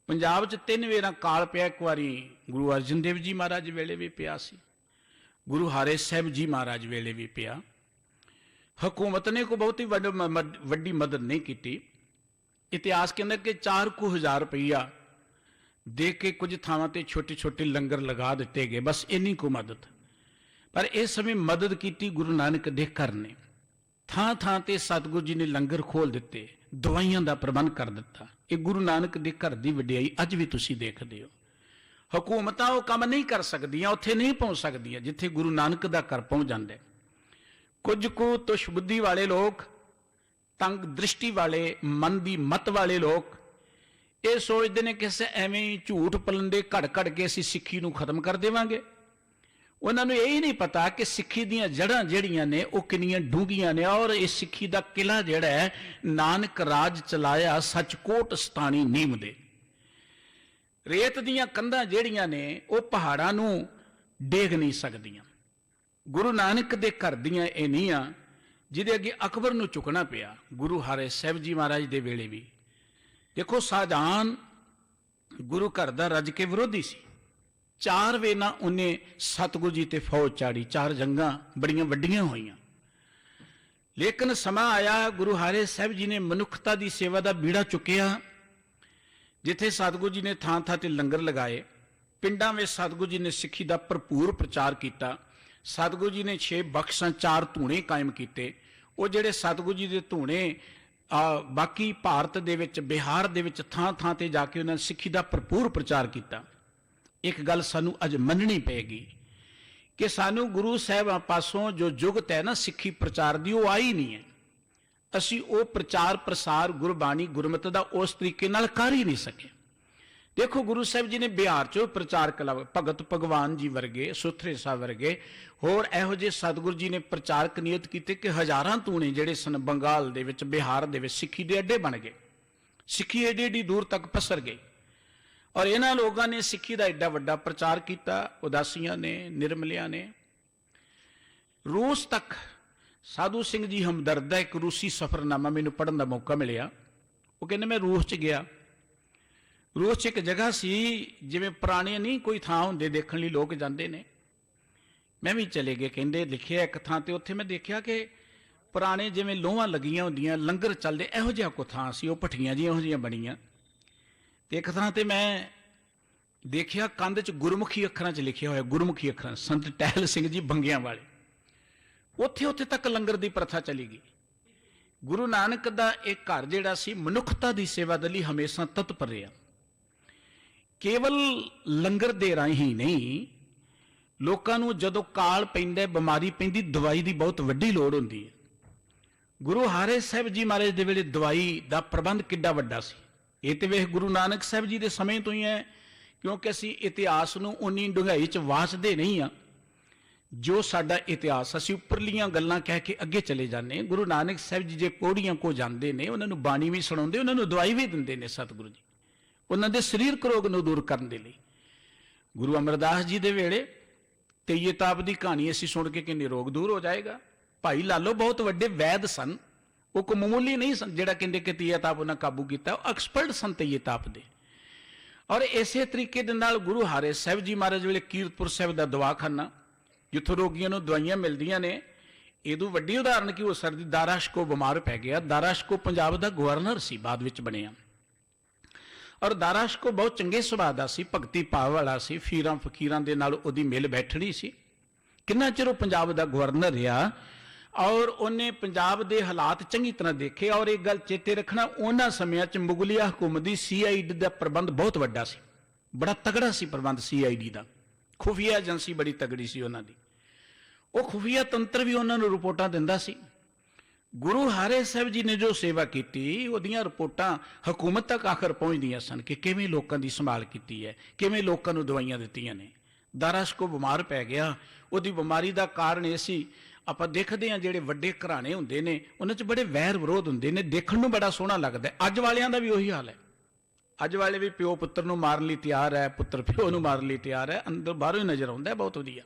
ਪੰਜਾਬ 'ਚ 3 ਵੇਰਾਂ ਕਾਲ ਪਿਆ। ਇੱਕ ਵਾਰੀ ਗੁਰੂ ਅਰਜਨ ਦੇਵ ਜੀ ਮਹਾਰਾਜ ਵੇਲੇ ਵੀ ਪਿਆ ਸੀ, ਗੁਰੂ ਹਰਿ ਸਾਹਿਬ ਜੀ ਮਹਾਰਾਜ ਵੇਲੇ ਵੀ ਪਿਆ। ਹਕੂਮਤ ਨੇ ਕੋਈ ਬਹੁਤੀ ਵੱਡੀ ਮਦਦ ਨਹੀਂ ਕੀਤੀ। ਇਤਿਹਾਸ ਕਹਿੰਦਾ ਕਿ 4,000 ਰੁਪਈਆ ਦੇ ਕੇ ਕੁਝ ਥਾਵਾਂ ਤੇ ਛੋਟੇ ਛੋਟੇ ਲੰਗਰ ਲਗਾ ਦਿੱਤੇ ਗਏ, ਬਸ ਇੰਨੀ ਕੁ ਮਦਦ। ਪਰ ਇਸ ਸਮੇਂ ਮਦਦ ਕੀਤੀ ਗੁਰੂ ਨਾਨਕ ਦੇ ਘਰ ਨੇ। ਥਾਂ ਥਾਂ ਤੇ ਸਤਿਗੁਰੂ ਜੀ ਨੇ ਲੰਗਰ ਖੋਲ ਦਿੱਤੇ, ਦਵਾਈਆਂ ਦਾ ਪ੍ਰਬੰਧ ਕਰ ਦਿੱਤਾ। ਇਹ ਗੁਰੂ ਨਾਨਕ ਦੇ ਘਰ ਦੀ ਵਡਿਆਈ ਅੱਜ ਵੀ ਤੁਸੀਂ ਦੇਖਦੇ ਹੋ। ਹਕੂਮਤਾਂ ਉਹ ਕੰਮ ਨਹੀਂ ਕਰ ਸਕਦੀਆਂ, ਉੱਥੇ ਨਹੀਂ ਪਹੁੰਚ ਸਕਦੀਆਂ ਜਿੱਥੇ ਗੁਰੂ ਨਾਨਕ ਦਾ ਘਰ ਪਹੁੰਚ ਜਾਂਦਾ। ਕੁਝ ਕੁ ਤੁਸ਼ ਬੁੱਧੀ ਵਾਲੇ ਲੋਕ, ਤੰਗ ਦ੍ਰਿਸ਼ਟੀ ਵਾਲੇ, ਮਨ ਦੀ ਮਤ ਵਾਲੇ ਲੋਕ ਇਹ ਸੋਚਦੇ ਨੇ ਕਿ ਐਵੇਂ ਝੂਠ ਪਲੰਦੇ ਘੜ ਘੜ ਕੇ ਅਸੀਂ ਸਿੱਖੀ ਨੂੰ ਖਤਮ ਕਰ ਦੇਵਾਂਗੇ। ਉਹਨਾਂ ਨੂੰ ਇਹ ਨਹੀਂ ਪਤਾ ਕਿ ਸਿੱਖੀ ਦੀਆਂ ਜੜ੍ਹਾਂ ਜਿਹੜੀਆਂ ਨੇ ਉਹ ਕਿੰਨੀਆਂ ਡੂੰਘੀਆਂ ਨੇ। ਔਰ ਇਹ ਸਿੱਖੀ ਦਾ ਕਿਲਾ ਜਿਹੜਾ ਹੈ, ਨਾਨਕ ਰਾਜ ਚਲਾਇਆ ਸੱਚਕੋਟ ਸਤਾਣੀ ਨੀਮ ਦੇ। ਰੇਤ ਦੀਆਂ ਕੰਧਾਂ ਜਿਹੜੀਆਂ ਨੇ ਉਹ ਪਹਾੜਾਂ ਨੂੰ ਡੇਗ ਨਹੀਂ ਸਕਦੀਆਂ। ਗੁਰੂ ਨਾਨਕ ਦੇ ਘਰ ਦੀਆਂ ਇਹ ਨੀਹਾਂ ਜਿਹਦੇ ਅੱਗੇ ਅਕਬਰ ਨੂੰ ਝੁਕਣਾ ਪਿਆ। ਗੁਰੂ ਹਰਿ ਸਾਹਿਬ ਜੀ ਮਹਾਰਾਜ ਦੇ ਵੇਲੇ ਵੀ ਦੇਖੋ, ਸ਼ਾਹਜਹਾਨ ਗੁਰੂ ਘਰ ਦਾ ਰੱਜ ਕੇ ਵਿਰੋਧੀ ਸੀ। 4 ਵੇਨਾ ਉਹਨੇ ਸਤਿਗੁਰੂ ਜੀ ਤੇ ਫੌਜ ਚਾੜੀ, 4 ਜੰਗਾਂ ਬੜੀਆਂ ਵੱਡੀਆਂ ਹੋਈਆਂ। ਲੇਕਿਨ ਸਮਾਂ ਆਇਆ, ਗੁਰੂ ਹਰਿ ਸਾਹਿਬ ਜੀ ਨੇ ਮਨੁੱਖਤਾ ਦੀ ਸੇਵਾ ਦਾ ਬੀੜਾ ਚੁੱਕਿਆ। ਜਿੱਥੇ ਸਤਿਗੁਰੂ ਜੀ ਨੇ ਥਾਂ ਥਾਂ ਤੇ ਲੰਗਰ ਲਗਾਏ, ਪਿੰਡਾਂ ਵਿੱਚ ਸਤਿਗੁਰੂ ਜੀ ਨੇ ਸਿੱਖੀ ਦਾ ਭਰਪੂਰ ਪ੍ਰਚਾਰ ਕੀਤਾ। ਸਤਿਗੁਰੂ ਜੀ ਨੇ 6 ਬਖਸ਼ਾਂ 4 ਧੂਣੇ ਕਾਇਮ ਕੀਤੇ। ਉਹ ਜਿਹੜੇ ਸਤਿਗੁਰੂ ਜੀ ਦੇ ਧੂਣੇ ਬਾਕੀ ਭਾਰਤ ਦੇ ਵਿੱਚ, ਬਿਹਾਰ ਦੇ ਵਿੱਚ ਥਾਂ ਥਾਂ ਤੇ ਜਾ ਕੇ ਉਹਨਾਂ ਨੇ ਸਿੱਖੀ ਦਾ ਭਰਪੂਰ ਪ੍ਰਚਾਰ ਕੀਤਾ। ਇੱਕ ਗੱਲ ਸਾਨੂੰ ਅੱਜ ਮੰਨਣੀ ਪਏਗੀ ਕਿ ਸਾਨੂੰ ਗੁਰੂ ਸਾਹਿਬਾਂ ਪਾਸੋਂ ਜੋ ਜੁਗਤ ਹੈ ਨਾ ਸਿੱਖੀ ਪ੍ਰਚਾਰ ਦੀ, ਉਹ ਆਈ ਨਹੀਂ ਹੈ। ਅਸੀਂ ਉਹ ਪ੍ਰਚਾਰ ਪ੍ਰਸਾਰ ਗੁਰਬਾਣੀ ਗੁਰਮਤਿ ਦਾ ਉਸ ਤਰੀਕੇ ਨਾਲ ਕਰ ਹੀ ਨਹੀਂ ਸਕੇ। ਦੇਖੋ, ਗੁਰੂ ਸਾਹਿਬ ਜੀ ਨੇ ਬਿਹਾਰ 'ਚੋਂ ਪ੍ਰਚਾਰ ਕਲਾ, ਭਗਤ ਭਗਵਾਨ ਜੀ ਵਰਗੇ, ਸੁਥਰੇ ਸਾਹਿਬ ਵਰਗੇ, ਹੋਰ ਇਹੋ ਜਿਹੇ ਸਤਿਗੁਰੂ ਜੀ ਨੇ ਪ੍ਰਚਾਰਕ ਨਿਯਤ ਕੀਤੇ ਕਿ ਹਜ਼ਾਰਾਂ ਧੂਣੇ ਜਿਹੜੇ ਸਨ ਬੰਗਾਲ ਦੇ ਵਿੱਚ, ਬਿਹਾਰ ਦੇ ਵਿੱਚ ਸਿੱਖੀ ਦੇ ਅੱਡੇ ਬਣ ਗਏ। ਸਿੱਖੀ ਏਡੀ ਏਡੀ ਦੂਰ ਤੱਕ ਪਸਰ ਗਈ। ਔਰ ਇਹਨਾਂ ਲੋਕਾਂ ਨੇ ਸਿੱਖੀ ਦਾ ਐਡਾ ਵੱਡਾ ਪ੍ਰਚਾਰ ਕੀਤਾ, ਉਦਾਸੀਆਂ ਨੇ, ਨਿਰਮਲਿਆਂ ਨੇ। ਰੂਸ ਤੱਕ ਸਾਧੂ ਸਿੰਘ ਜੀ ਹਮਦਰਦ ਦਾ ਇੱਕ ਰੂਸੀ ਸਫ਼ਰਨਾਮਾ ਮੈਨੂੰ ਪੜ੍ਹਨ ਦਾ ਮੌਕਾ ਮਿਲਿਆ। ਉਹ ਕਹਿੰਦੇ ਮੈਂ ਰੂਸ 'ਚ ਗਿਆ। ਰੂਸ 'ਚ ਇੱਕ ਜਗ੍ਹਾ ਸੀ, ਜਿਵੇਂ ਪੁਰਾਣੇ ਨਹੀਂ ਕੋਈ ਥਾਂ ਹੁੰਦੇ ਦੇਖਣ ਲਈ ਲੋਕ ਜਾਂਦੇ ਨੇ, ਮੈਂ ਵੀ ਚਲੇ ਗਏ। ਕਹਿੰਦੇ ਲਿਖਿਆ ਇੱਕ ਥਾਂ ਤੇ, ਉੱਥੇ ਮੈਂ ਦੇਖਿਆ ਕਿ ਪੁਰਾਣੇ ਜਿਵੇਂ ਲੋਹਾਂ ਲੱਗੀਆਂ ਹੁੰਦੀਆਂ, ਲੰਗਰ ਚੱਲਦੇ, ਇਹੋ ਜਿਹਾ ਕੋ ਥਾਂ ਸੀ। ਉਹ ਭੱਠੀਆਂ ਜਿਹੀਆਂ ਇਹੋ ਜਿਹੀਆਂ ਬਣੀਆਂ। ਤੇ ਇੱਕ ਥਾਂ ਤੇ ਮੈਂ ਦੇਖਿਆ ਕੰਧ 'ਚ ਗੁਰਮੁਖੀ ਅੱਖਰਾਂ 'ਚ ਲਿਖਿਆ ਹੋਇਆ, ਗੁਰਮੁਖੀ ਅੱਖਰਾਂ, ਸੰਤ ਟਹਿਲ ਸਿੰਘ ਜੀ ਬੰਗਿਆਂ ਵਾਲੇ। ਉੱਥੇ ਤੱਕ ਲੰਗਰ ਦੀ ਪ੍ਰਥਾ ਚਲੀ ਗਈ। ਗੁਰੂ ਨਾਨਕ ਦਾ ਇਹ ਘਰ ਜਿਹੜਾ ਸੀ, ਮਨੁੱਖਤਾ ਦੀ ਸੇਵਾ ਦੇ ਲਈ ਹਮੇਸ਼ਾ ਤਤਪਰ ਰਿਹਾ। ਕੇਵਲ ਲੰਗਰ ਦੇ ਰਾਹੀਂ ਨਹੀਂ, ਲੋਕਾਂ ਨੂੰ ਜਦੋਂ ਕਾਲ ਪੈਂਦਾ, ਬਿਮਾਰੀ ਪੈਂਦੀ, ਦਵਾਈ ਦੀ ਬਹੁਤ ਵੱਡੀ ਲੋੜ ਹੁੰਦੀ ਹੈ। ਗੁਰੂ ਹਾਰੇ ਸਾਹਿਬ ਜੀ ਮਹਾਰਾਜ ਦੇ ਵੇਲੇ ਦਵਾਈ ਦਾ ਪ੍ਰਬੰਧ ਕਿੱਡਾ ਵੱਡਾ ਸੀ। ਇਹ ਤੇ ਵੇਖ ਗੁਰੂ ਨਾਨਕ ਸਾਹਿਬ ਜੀ ਦੇ ਸਮੇਂ ਤੋਂ ਹੀ ਹੈ, ਕਿਉਂਕਿ ਅਸੀਂ ਇਤਿਹਾਸ ਨੂੰ ਉਨੀ ਡੂੰਘਾਈ 'ਚ ਵਾਚਦੇ ਨਹੀਂ ਹਾਂ। ਜੋ ਸਾਡਾ ਇਤਿਹਾਸ, ਅਸੀਂ ਉੱਪਰਲੀਆਂ ਗੱਲਾਂ ਕਹਿ ਕੇ ਅੱਗੇ ਚਲੇ ਜਾਂਦੇ। ਗੁਰੂ ਨਾਨਕ ਸਾਹਿਬ ਜੀ ਜੇ ਪੌੜੀਆਂ ਕੋ ਜਾਂਦੇ ਨੇ, ਉਹਨਾਂ ਨੂੰ ਬਾਣੀ ਵੀ ਸੁਣਾਉਂਦੇ, ਉਹਨਾਂ ਨੂੰ ਦਵਾਈ ਵੀ ਦਿੰਦੇ ਨੇ ਸਤਿਗੁਰੂ ਜੀ, ਉਹਨਾਂ ਦੇ ਸਰੀਰਕ ਰੋਗ ਨੂੰ ਦੂਰ ਕਰਨ ਦੇ ਲਈ। ਗੁਰੂ ਅਮਰਦਾਸ ਜੀ ਦੇ ਵੇਲੇ ਤੇਈਏ ਤਾਪ ਦੀ ਕਹਾਣੀ ਅਸੀਂ ਸੁਣ ਕੇ ਕਿੰਨੇ ਰੋਗ ਦੂਰ ਹੋ ਜਾਏਗਾ। ਭਾਈ ਲਾਲੋ ਬਹੁਤ ਵੱਡੇ ਵੈਦ ਸਨ, ਉਹ ਕੋ ਮਾਮੂਲੀ ਨਹੀਂ ਸਨ। ਜਿਹੜਾ ਕਹਿੰਦੇ ਕਿ ਤੀਆ ਤਾਪ ਉਹਨਾਂ ਕਾਬੂ ਕੀਤਾ, ਉਹ ਐਕਸਪਰਟ ਸਨ ਤੀਏ ਤਾਪ ਦੇ। ਔਰ ਇਸੇ ਤਰੀਕੇ ਦੇ ਨਾਲ ਗੁਰੂ ਹਾਰੇ ਸਾਹਿਬ ਜੀ ਮਹਾਰਾਜ ਵੇਲੇ ਕੀਰਤਪੁਰ ਸਾਹਿਬ ਦਾ ਦਵਾਖਾਨਾ, ਜਿੱਥੋਂ ਰੋਗੀਆਂ ਨੂੰ ਦਵਾਈਆਂ ਮਿਲਦੀਆਂ ਨੇ। ਇਹਦੋਂ ਵੱਡੀ ਉਦਾਹਰਨ ਕਿ ਉਹ ਸਰਦੀ ਦਾਰਾ ਸ਼ਿਕੋ ਬਿਮਾਰ ਪੈ ਗਿਆ। ਦਾਰਾ ਸ਼ਿਕੋ ਪੰਜਾਬ ਦਾ ਗਵਰਨਰ ਸੀ, ਬਾਅਦ ਵਿੱਚ ਬਣਿਆ। ਔਰ ਦਾਰਾ ਸ਼ਿਕੋ ਬਹੁਤ ਚੰਗੇ ਸੁਭਾਅ ਦਾ ਸੀ, ਭਗਤੀ ਭਾਵ ਵਾਲਾ ਸੀ, ਫੀਰਾਂ ਫਕੀਰਾਂ ਦੇ ਨਾਲ ਉਹਦੀ ਮਿਲ ਬੈਠਣੀ ਸੀ। ਕਿੰਨਾ ਚਿਰ ਉਹ ਪੰਜਾਬ ਦਾ ਗਵਰਨਰ ਰਿਹਾ ਔਰ ਉਹਨੇ ਪੰਜਾਬ ਦੇ ਹਾਲਾਤ ਚੰਗੀ ਤਰ੍ਹਾਂ ਦੇਖੇ। ਔਰ ਇੱਕ ਗੱਲ ਚੇਤੇ ਰੱਖਣਾ, ਉਹਨਾਂ ਸਮਿਆਂ 'ਚ ਮੁਗਲਿਆ ਹਕੂਮਤ ਦੀ CID ਦਾ ਪ੍ਰਬੰਧ ਬਹੁਤ ਵੱਡਾ ਸੀ, ਬੜਾ ਤਗੜਾ ਸੀ ਪ੍ਰਬੰਧ CID ਦਾ। ਖੁਫੀਆ ਏਜੰਸੀ ਬੜੀ ਤਗੜੀ ਸੀ ਉਹਨਾਂ ਦੀ। ਉਹ ਖੁਫੀਆ ਤੰਤਰ ਵੀ ਉਹਨਾਂ ਨੂੰ ਰਿਪੋਰਟਾਂ ਦਿੰਦਾ ਸੀ। ਗੁਰੂ ਹਾਰੇ ਸਾਹਿਬ ਜੀ ਨੇ ਜੋ ਸੇਵਾ ਕੀਤੀ, ਉਹਦੀਆਂ ਰਿਪੋਰਟਾਂ ਹਕੂਮਤ ਤੱਕ ਆਖਰ ਪਹੁੰਚਦੀਆਂ ਸਨ ਕਿ ਕਿਵੇਂ ਲੋਕਾਂ ਦੀ ਸੰਭਾਲ ਕੀਤੀ ਹੈ, ਕਿਵੇਂ ਲੋਕਾਂ ਨੂੰ ਦਵਾਈਆਂ ਦਿੱਤੀਆਂ ਨੇ। ਦਾਰਾ ਸ਼ਿਕੋ ਬਿਮਾਰ ਪੈ ਗਿਆ। ਉਹਦੀ ਬਿਮਾਰੀ ਦਾ ਕਾਰਨ ਇਹ ਸੀ, ਆਪਾਂ ਦੇਖਦੇ ਹਾਂ ਜਿਹੜੇ ਵੱਡੇ ਘਰਾਣੇ ਹੁੰਦੇ ਨੇ, ਉਹਨਾਂ 'ਚ ਬੜੇ ਵੈਰ ਵਿਰੋਧ ਹੁੰਦੇ ਨੇ, ਦੇਖਣ ਨੂੰ ਬੜਾ ਸੋਹਣਾ ਲੱਗਦਾ। ਅੱਜ ਵਾਲਿਆਂ ਦਾ ਵੀ ਉਹੀ ਹਾਲ ਹੈ। ਅੱਜ ਵਾਲੇ ਵੀ ਪਿਓ ਪੁੱਤਰ ਨੂੰ ਮਾਰਨ ਲਈ ਤਿਆਰ ਹੈ, ਪੁੱਤਰ ਪਿਓ ਨੂੰ ਮਾਰਨ ਲਈ ਤਿਆਰ ਹੈ। ਅੰਦਰ ਬਾਹਰੋਂ ਹੀ ਨਜ਼ਰ ਆਉਂਦਾ, ਬਹੁਤ ਵਧੀਆ।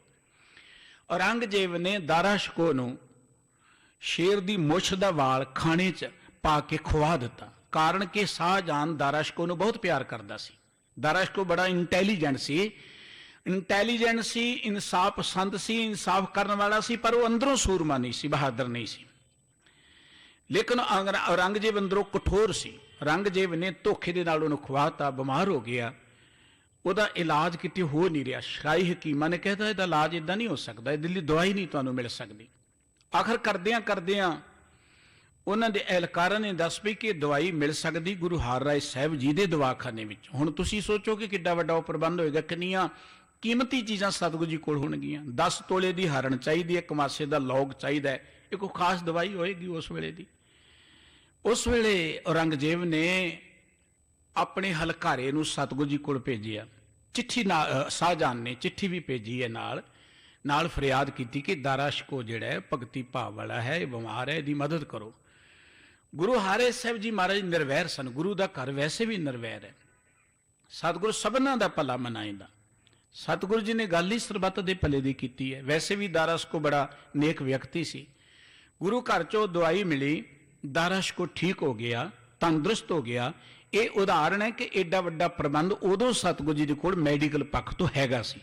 ਔਰੰਗਜ਼ੇਬ ਨੇ ਦਾਰਾ ਸ਼ਿਕੋ ਨੂੰ ਸ਼ੇਰ ਦੀ ਮੁੱਛ ਦਾ ਵਾਲ ਖਾਣੇ 'ਚ ਪਾ ਕੇ ਖਵਾ ਦਿੱਤਾ। ਕਾਰਨ ਕਿ ਸ਼ਾਹਜਹਾਨ ਦਾਰਾ ਸ਼ਿਕੋ ਨੂੰ ਬਹੁਤ ਪਿਆਰ ਕਰਦਾ ਸੀ। ਦਾਰਾ ਸ਼ਿਕੋ ਬੜਾ ਇੰਟੈਲੀਜੈਂਟ ਸੀ, ਇਨਸਾਫ ਪਸੰਦ ਸੀ, ਇਨਸਾਫ ਕਰਨ ਵਾਲਾ ਸੀ, ਪਰ ਉਹ ਅੰਦਰੋਂ ਸੂਰਮਾ ਨਹੀਂ ਸੀ, ਬਹਾਦਰ ਨਹੀਂ ਸੀ। ਲੇਕਿਨ ਔਰੰਗਜ਼ੇਬ ਅੰਦਰੋਂ ਕਠੋਰ ਸੀ। ਔਰੰਗਜ਼ੇਬ ਨੇ ਧੋਖੇ ਦੇ ਨਾਲ ਉਹਨੂੰ ਖਵਾਤਾ, ਬਿਮਾਰ ਹੋ ਗਿਆ। ਉਹਦਾ ਇਲਾਜ ਕਿਤੇ ਹੋ ਨਹੀਂ ਰਿਹਾ। ਸ਼ਾਹੀ ਹਕੀਮਾਂ ਨੇ ਕਹਿਤਾ ਇਹਦਾ ਇਲਾਜ ਇੱਦਾਂ ਨਹੀਂ ਹੋ ਸਕਦਾ, ਇਹਦੇ ਲਈ ਦਵਾਈ ਨਹੀਂ ਤੁਹਾਨੂੰ ਮਿਲ ਸਕਦੀ। ਆਖਰ ਕਰਦਿਆਂ ਉਹਨਾਂ ਦੇ ਅਹਿਲਕਾਰਾਂ ਨੇ ਦੱਸ ਪਈ ਕਿ ਦਵਾਈ ਮਿਲ ਸਕਦੀ ਗੁਰੂ ਹਰਿਰਾਏ ਸਾਹਿਬ ਜੀ ਦੇ ਦਵਾਖਾਨੇ ਵਿੱਚ। ਹੁਣ ਤੁਸੀਂ ਸੋਚੋ ਕਿ ਕਿੱਡਾ ਵੱਡਾ ਉਹ ਪ੍ਰਬੰਧ ਹੋਏਗਾ, ਕਿੰਨੀਆਂ ਕੀਮਤੀ ਚੀਜ਼ਾਂ ਸਤਿਗੁਰੂ ਜੀ ਕੋਲ ਹੋਣਗੀਆਂ। 10 ਤੋਲੇ ਦੀ ਹਰਨ ਚਾਹੀਦੀ ਹੈ, 1 ਮਾਸੇ ਦਾ ਲੌਗ ਚਾਹੀਦਾ ਹੈ, ਇਹ ਕੋਈ ਖਾਸ ਦਵਾਈ ਹੋਏਗੀ ਉਸ ਵੇਲੇ ਦੀ। ਉਸ ਵੇਲੇ ਔਰੰਗਜ਼ੇਬ ਨੇ ਆਪਣੇ ਹਲਕਾਰੇ ਨੂੰ ਸਤਿਗੁਰੂ ਜੀ ਕੋਲ ਭੇਜਿਆ। ਚਿੱਠੀ ਨਾਲ ਸ਼ਾਹਜਹਾਨ ਨੇ ਚਿੱਠੀ ਵੀ ਭੇਜੀ ਹੈ, ਨਾਲ ਫਰਿਆਦ ਕੀਤੀ ਕਿ ਦਾਰਾ ਸ਼ਿਕੋ ਜਿਹੜਾ ਹੈ ਭਗਤੀ ਭਾਵ ਵਾਲਾ ਹੈ, ਇਹ ਬਿਮਾਰ ਹੈ, ਇਹਦੀ ਮਦਦ ਕਰੋ। ਗੁਰੂ ਹਾਰੇ ਸਾਹਿਬ ਜੀ ਮਹਾਰਾਜ ਨਿਰਵੈਰ ਸਨ। ਗੁਰੂ ਦਾ ਘਰ ਵੈਸੇ ਵੀ ਨਿਰਵੈਰ ਹੈ। ਸਤਿਗੁਰੂ ਸਭਨਾਂ ਦਾ ਭਲਾ ਮਨਾਏਂਦਾ। ਸਤਿਗੁਰੂ ਜੀ ਨੇ ਗੱਲ ਹੀ ਸਰਬੱਤ ਦੇ ਭਲੇ ਦੀ ਕੀਤੀ ਹੈ। ਵੈਸੇ ਵੀ ਦਾਰਾ ਸ਼ਿਕੋ ਬੜਾ ਨੇਕ ਵਿਅਕਤੀ ਸੀ। ਗੁਰੂ ਘਰ 'ਚੋਂ ਦਵਾਈ ਮਿਲੀ, ਦਾਰਾ ਸ਼ਿਕੋ ਠੀਕ ਹੋ ਗਿਆ, ਤੰਦਰੁਸਤ ਹੋ ਗਿਆ। ਇਹ ਉਦਾਹਰਣ ਹੈ ਕਿ ਐਡਾ ਵੱਡਾ ਪ੍ਰਬੰਧ ਉਦੋਂ ਸਤਿਗੁਰੂ ਜੀ ਦੇ ਕੋਲ ਮੈਡੀਕਲ ਪੱਖ ਤੋਂ ਹੈਗਾ ਸੀ।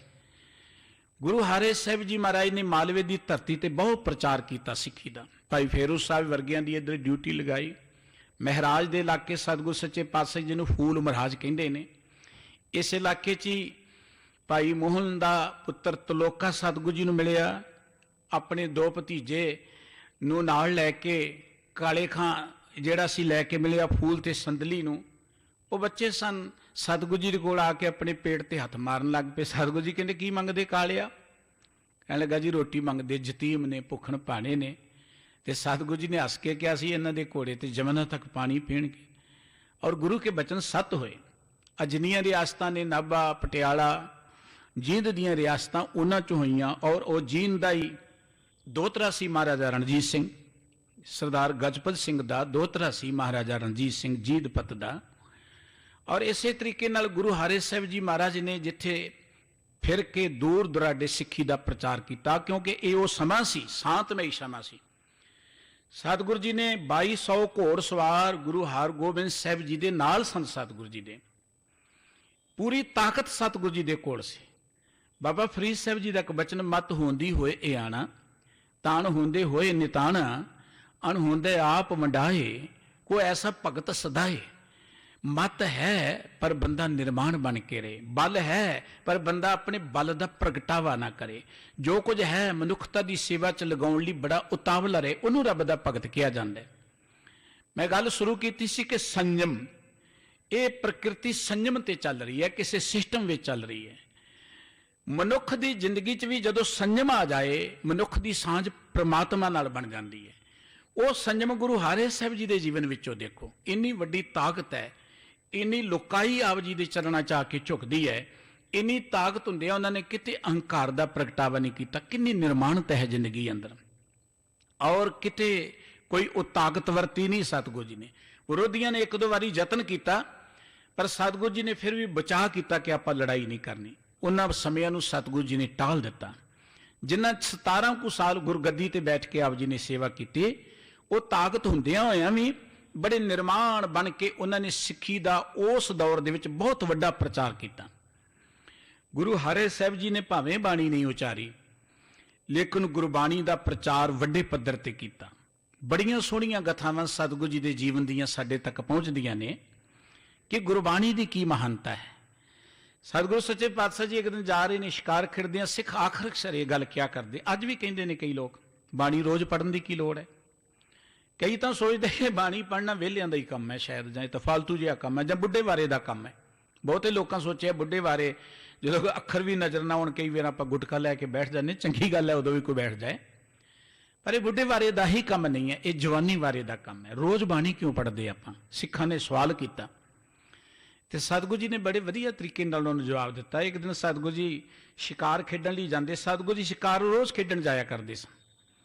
ਗੁਰੂ ਹਾਰੇ ਸਾਹਿਬ ਜੀ ਮਹਾਰਾਜ ਨੇ ਮਾਲਵੇ ਦੀ ਧਰਤੀ ਤੇ ਬਹੁਤ ਪ੍ਰਚਾਰ ਕੀਤਾ ਸਿੱਖੀ ਦਾ। ਭਾਈ ਫੇਰੂਜ਼ ਸਾਹਿਬ ਵਰਗਿਆਂ ਦੀ ਇੱਧਰ ਡਿਊਟੀ ਲਗਾਈ। ਮਹਾਰਾਜ ਦੇ ਇਲਾਕੇ ਸਤਿਗੁਰੂ ਸੱਚੇ ਪਾਤਸ਼ਾਹ ਜੀ ਨੂੰ ਫੂਲ ਮਹਾਰਾਜ ਕਹਿੰਦੇ ਨੇ। ਇਸ ਇਲਾਕੇ 'ਚ ਹੀ ਭਾਈ ਮੋਹਨ ਦਾ ਪੁੱਤਰ ਤਲੋਕਾ ਸਤਿਗੁਰੂ ਜੀ ਨੂੰ ਮਿਲਿਆ। ਆਪਣੇ 2 ਭਤੀਜੇ ਨੂੰ ਨਾਲ ਲੈ ਕੇ ਕਾਲੇ ਖਾਂ ਜਿਹੜਾ ਸੀ ਲੈ ਕੇ ਮਿਲਿਆ ਫੂਲ ਤੇ ਸੰਦਲੀ ਨੂੰ। ਉਹ ਬੱਚੇ ਸਨ, ਸਤਿਗੁਰੂ ਜੀ ਦੇ ਕੋਲ ਆ ਕੇ ਆਪਣੇ ਪੇਟ ਤੇ ਹੱਥ ਮਾਰਨ ਲੱਗ ਪਏ। ਸਤਿਗੁਰੂ ਜੀ ਕਹਿੰਦੇ ਕੀ ਮੰਗਦੇ ਕਾਲਿਆ? ਕਹਿਣ ਲੱਗਾ ਜੀ ਰੋਟੀ ਮੰਗਦੇ, ਯਤੀਮ ਨੇ, ਭੁੱਖਣ ਭਾਣੇ ਨੇ। ਤੇ ਸਤਿਗੁਰੂ ਜੀ ਨੇ ਹੱਸ ਕੇ ਕਿਹਾ ਸੀ ਇਹਨਾਂ ਦੇ ਘੋੜੇ ਤੇ ਜਮਨਾ ਤੱਕ ਪਾਣੀ ਪੀਣਗੇ। ਔਰ ਗੁਰੂ ਕੇ ਬਚਨ ਸੱਤ ਹੋਏ। ਅਜਨੀਆਂ ਰਿਆਸਤਾਂ ਨੇ ਨਾਭਾ, ਪਟਿਆਲਾ, ਜੀਂਦ ਦੀਆਂ ਰਿਆਸਤਾਂ ਉਹਨਾਂ 'ਚ ਹੋਈਆਂ। ਔਰ ਉਹ ਜੀਂਦ ਦਾ ਹੀ ਦੋਹਤਰਾ ਸੀ ਮਹਾਰਾਜਾ ਰਣਜੀਤ ਸਿੰਘ, ਸਰਦਾਰ ਗਜਪਤ ਸਿੰਘ ਦਾ ਦੋਹਤਰਾ ਸੀ ਮਹਾਰਾਜਾ ਰਣਜੀਤ ਸਿੰਘ ਜੀਂਦਪਤ ਦਾ। ਔਰ ਇਸੇ ਤਰੀਕੇ ਨਾਲ ਗੁਰੂ ਹਾਰੇ ਸਾਹਿਬ ਜੀ ਮਹਾਰਾਜ ਨੇ ਜਿੱਥੇ ਫਿਰ ਕੇ ਦੂਰ ਦੁਰਾਡੇ ਸਿੱਖੀ ਦਾ ਪ੍ਰਚਾਰ ਕੀਤਾ, ਕਿਉਂਕਿ ਇਹ ਉਹ ਸਮਾਂ ਸੀ, ਸ਼ਾਂਤਮਈ ਸਮਾਂ ਸੀ। ਸਤਿਗੁਰੂ ਜੀ ਨੇ 2200 ਘੋੜ ਸਵਾਰ ਗੁਰੂ ਹਰਗੋਬਿੰਦ ਸਾਹਿਬ ਜੀ ਦੇ ਨਾਲ ਸਨ। ਸਤਿਗੁਰੂ ਜੀ ਦੇ ਪੂਰੀ ਤਾਕਤ ਸਤਿਗੁਰੂ ਜੀ ਦੇ ਕੋਲ ਸੀ। ਬਾਬਾ ਫਰੀਦ ਸਾਹਿਬ ਜੀ ਦਾ ਇੱਕ ਬਚਨ, ਮਤ ਹੁੰਦੀ ਹੋਏ ਇਹ ਆਣਾ, ਤਾਣ ਹੁੰਦੇ ਹੋਏ ਨਿਤਾਣਾ, ਅਣ ਹੁੰਦੇ ਆਪ ਵੰਡਾਏ, ਕੋਈ ਐਸਾ ਭਗਤ ਸਦਾਏ। ਮਤ ਹੈ ਪਰ ਬੰਦਾ ਨਿਰਮਾਣ ਬਣ ਕੇ ਰਹੇ, ਬਲ ਹੈ ਪਰ ਬੰਦਾ ਆਪਣੇ ਬਲ ਦਾ ਪ੍ਰਗਟਾਵਾ ਨਾ ਕਰੇ। ਜੋ ਕੁਝ ਹੈ ਮਨੁੱਖਤਾ ਦੀ ਸੇਵਾ 'ਚ ਲਗਾਉਣ ਲਈ ਬੜਾ ਉਤਾਵਲਾ ਰਹੇ, ਉਹਨੂੰ ਰੱਬ ਦਾ ਭਗਤ ਕਿਹਾ ਜਾਂਦਾ ਹੈ। ਮੈਂ ਗੱਲ ਸ਼ੁਰੂ ਕੀਤੀ ਸੀ ਕਿ ਸੰਜਮ, ਇਹ ਪ੍ਰਕਿਰਤੀ ਸੰਜਮ ਤੇ ਚੱਲ ਰਹੀ ਹੈ, ਕਿਸੇ ਸਿਸਟਮ ਵਿੱਚ ਚੱਲ ਰਹੀ ਹੈ। ਮਨੁੱਖ ਦੀ ਜ਼ਿੰਦਗੀ 'ਚ ਵੀ ਜਦੋਂ ਸੰਜਮ ਆ ਜਾਏ, ਮਨੁੱਖ ਦੀ ਸਾਂਝ ਪ੍ਰਮਾਤਮਾ ਨਾਲ ਬਣ ਜਾਂਦੀ ਹੈ। ਉਹ ਸੰਜਮ ਗੁਰੂ ਹਰਿ ਸਾਹਿਬ ਜੀ ਦੇ ਜੀਵਨ ਵਿੱਚੋਂ ਦੇਖੋ, ਇੰਨੀ ਵੱਡੀ ਤਾਕਤ ਹੈ, ਇੰਨੀ ਲੁਕਾਈ ਆਪ ਜੀ ਦੇ ਚਰਨਾਂ 'ਚ ਆ ਕੇ ਝੁਕਦੀ ਹੈ। ਇੰਨੀ ਤਾਕਤ ਹੁੰਦਿਆਂ ਉਹਨਾਂ ਨੇ ਕਿਤੇ ਅਹੰਕਾਰ ਦਾ ਪ੍ਰਗਟਾਵਾ ਨਹੀਂ ਕੀਤਾ। ਕਿੰਨੀ ਨਿਰਮਾਣਤ ਹੈ ਜ਼ਿੰਦਗੀ ਅੰਦਰ, ਔਰ ਕਿਤੇ ਕੋਈ ਉਹ ਤਾਕਤ ਵਰਤੀ ਨਹੀਂ ਸਤਿਗੁਰੂ ਜੀ ਨੇ। ਵਿਰੋਧੀਆਂ ਨੇ ਇੱਕ ਦੋ ਵਾਰੀ ਯਤਨ ਕੀਤਾ, ਪਰ ਸਤਿਗੁਰੂ ਜੀ ਨੇ ਫਿਰ ਵੀ ਬਚਾਅ ਕੀਤਾ ਕਿ ਆਪਾਂ ਲੜਾਈ ਨਹੀਂ ਕਰਨੀ। ਉਹਨਾਂ ਸਮਿਆਂ ਨੂੰ ਸਤਿਗੁਰੂ ਜੀ ਨੇ ਟਾਲ ਦਿੱਤਾ। ਜਿਨ੍ਹਾਂ 17 ਕੁ ਸਾਲ ਗੁਰਗੱਦੀ ਤੇ ਬੈਠ ਕੇ ਆਪ ਜੀ ਨੇ ਸੇਵਾ ਕੀਤੀ, ਉਹ ਤਾਕਤ ਹੁੰਦਿਆਂ ਹੋਇਆਂ ਵੀ ਬੜੇ ਨਿਰਮਾਣ ਬਣ ਕੇ ਉਹਨਾਂ ਨੇ ਸਿੱਖੀ ਦਾ ਉਸ ਦੌਰ ਦੇ ਵਿੱਚ ਬਹੁਤ ਵੱਡਾ ਪ੍ਰਚਾਰ ਕੀਤਾ। ਗੁਰੂ ਹਰਿ ਸਾਹਿਬ ਜੀ ਨੇ ਭਾਵੇਂ ਬਾਣੀ ਨਹੀਂ ਉਚਾਰੀ, ਲੇਕਿਨ ਗੁਰਬਾਣੀ ਦਾ ਪ੍ਰਚਾਰ ਵੱਡੇ ਪੱਧਰ ਤੇ ਕੀਤਾ। ਬੜੀਆਂ ਸੋਹਣੀਆਂ ਗਥਾਵਾਂ ਸਤਿਗੁਰੂ ਜੀ ਦੇ ਜੀਵਨ ਦੀਆਂ ਸਾਡੇ ਤੱਕ ਪਹੁੰਚਦੀਆਂ ਨੇ ਕਿ ਗੁਰਬਾਣੀ ਦੀ ਕੀ ਮਹਾਨਤਾ ਹੈ। ਸਤਿਗੁਰੂ ਸੱਚੇ ਪਾਤਸ਼ਾਹ ਜੀ ਇੱਕ ਦਿਨ ਜਾ ਰਹੇ ਨੇ, ਸ਼ਿਕਾਰ ਖੇਡਦਿਆਂ ਸਿੱਖ ਆਖਰ ਅਕਸਰ ਇਹ ਗੱਲ ਕਿਆ ਕਰਦੇ, ਅੱਜ ਵੀ ਕਹਿੰਦੇ ਨੇ ਕਈ ਲੋਕ, ਬਾਣੀ ਰੋਜ਼ ਪੜ੍ਹਨ ਦੀ ਕੀ ਲੋੜ ਹੈ। ਕਈ ਤਾਂ ਸੋਚਦੇ ਕਿ ਬਾਣੀ ਪੜ੍ਹਨਾ ਵਿਹਲਿਆਂ ਦਾ ਹੀ ਕੰਮ ਹੈ, ਸ਼ਾਇਦ ਜਾਂ ਤਾਂ ਫਾਲਤੂ ਜਿਹਾ ਕੰਮ ਹੈ, ਜਾਂ ਬੁੱਢੇ ਬਾਰੇ ਦਾ ਕੰਮ ਹੈ। ਬਹੁਤੇ ਲੋਕਾਂ ਸੋਚਿਆ ਬੁੱਢੇ ਬਾਰੇ ਜਦੋਂ ਅੱਖਰ ਵੀ ਨਜ਼ਰ ਨਾ ਆਉਣ, ਕਈ ਵਾਰ ਆਪਾਂ ਗੁਟਕਾ ਲੈ ਕੇ ਬੈਠ ਜਾਂਦੇ, ਚੰਗੀ ਗੱਲ ਹੈ ਉਦੋਂ ਵੀ ਕੋਈ ਬੈਠ ਜਾਏ, ਪਰ ਇਹ ਬੁੱਢੇ ਬਾਰੇ ਦਾ ਹੀ ਕੰਮ ਨਹੀਂ ਹੈ, ਇਹ ਜਵਾਨੀ ਬਾਰੇ ਦਾ ਕੰਮ ਹੈ। ਰੋਜ਼ ਬਾਣੀ ਕਿਉਂ ਪੜ੍ਹਦੇ ਆਪਾਂ, ਸਿੱਖਾਂ ਨੇ ਸਵਾਲ ਕੀਤਾ ਤੇ ਸਤਿਗੁਰੂ ਜੀ ਨੇ ਬੜੇ ਵਧੀਆ ਤਰੀਕੇ ਨਾਲ ਉਹਨਾਂ ਨੂੰ ਜਵਾਬ ਦਿੱਤਾ। ਇੱਕ ਦਿਨ ਸਤਿਗੁਰੂ ਜੀ ਸ਼ਿਕਾਰ ਖੇਡਣ ਲਈ ਜਾਂਦੇ। ਸਤਿਗੁਰੂ ਜੀ ਸ਼ਿਕਾਰ ਰੋਜ਼ ਖੇਡਣ ਜਾਇਆ ਕਰਦੇ ਸਨ,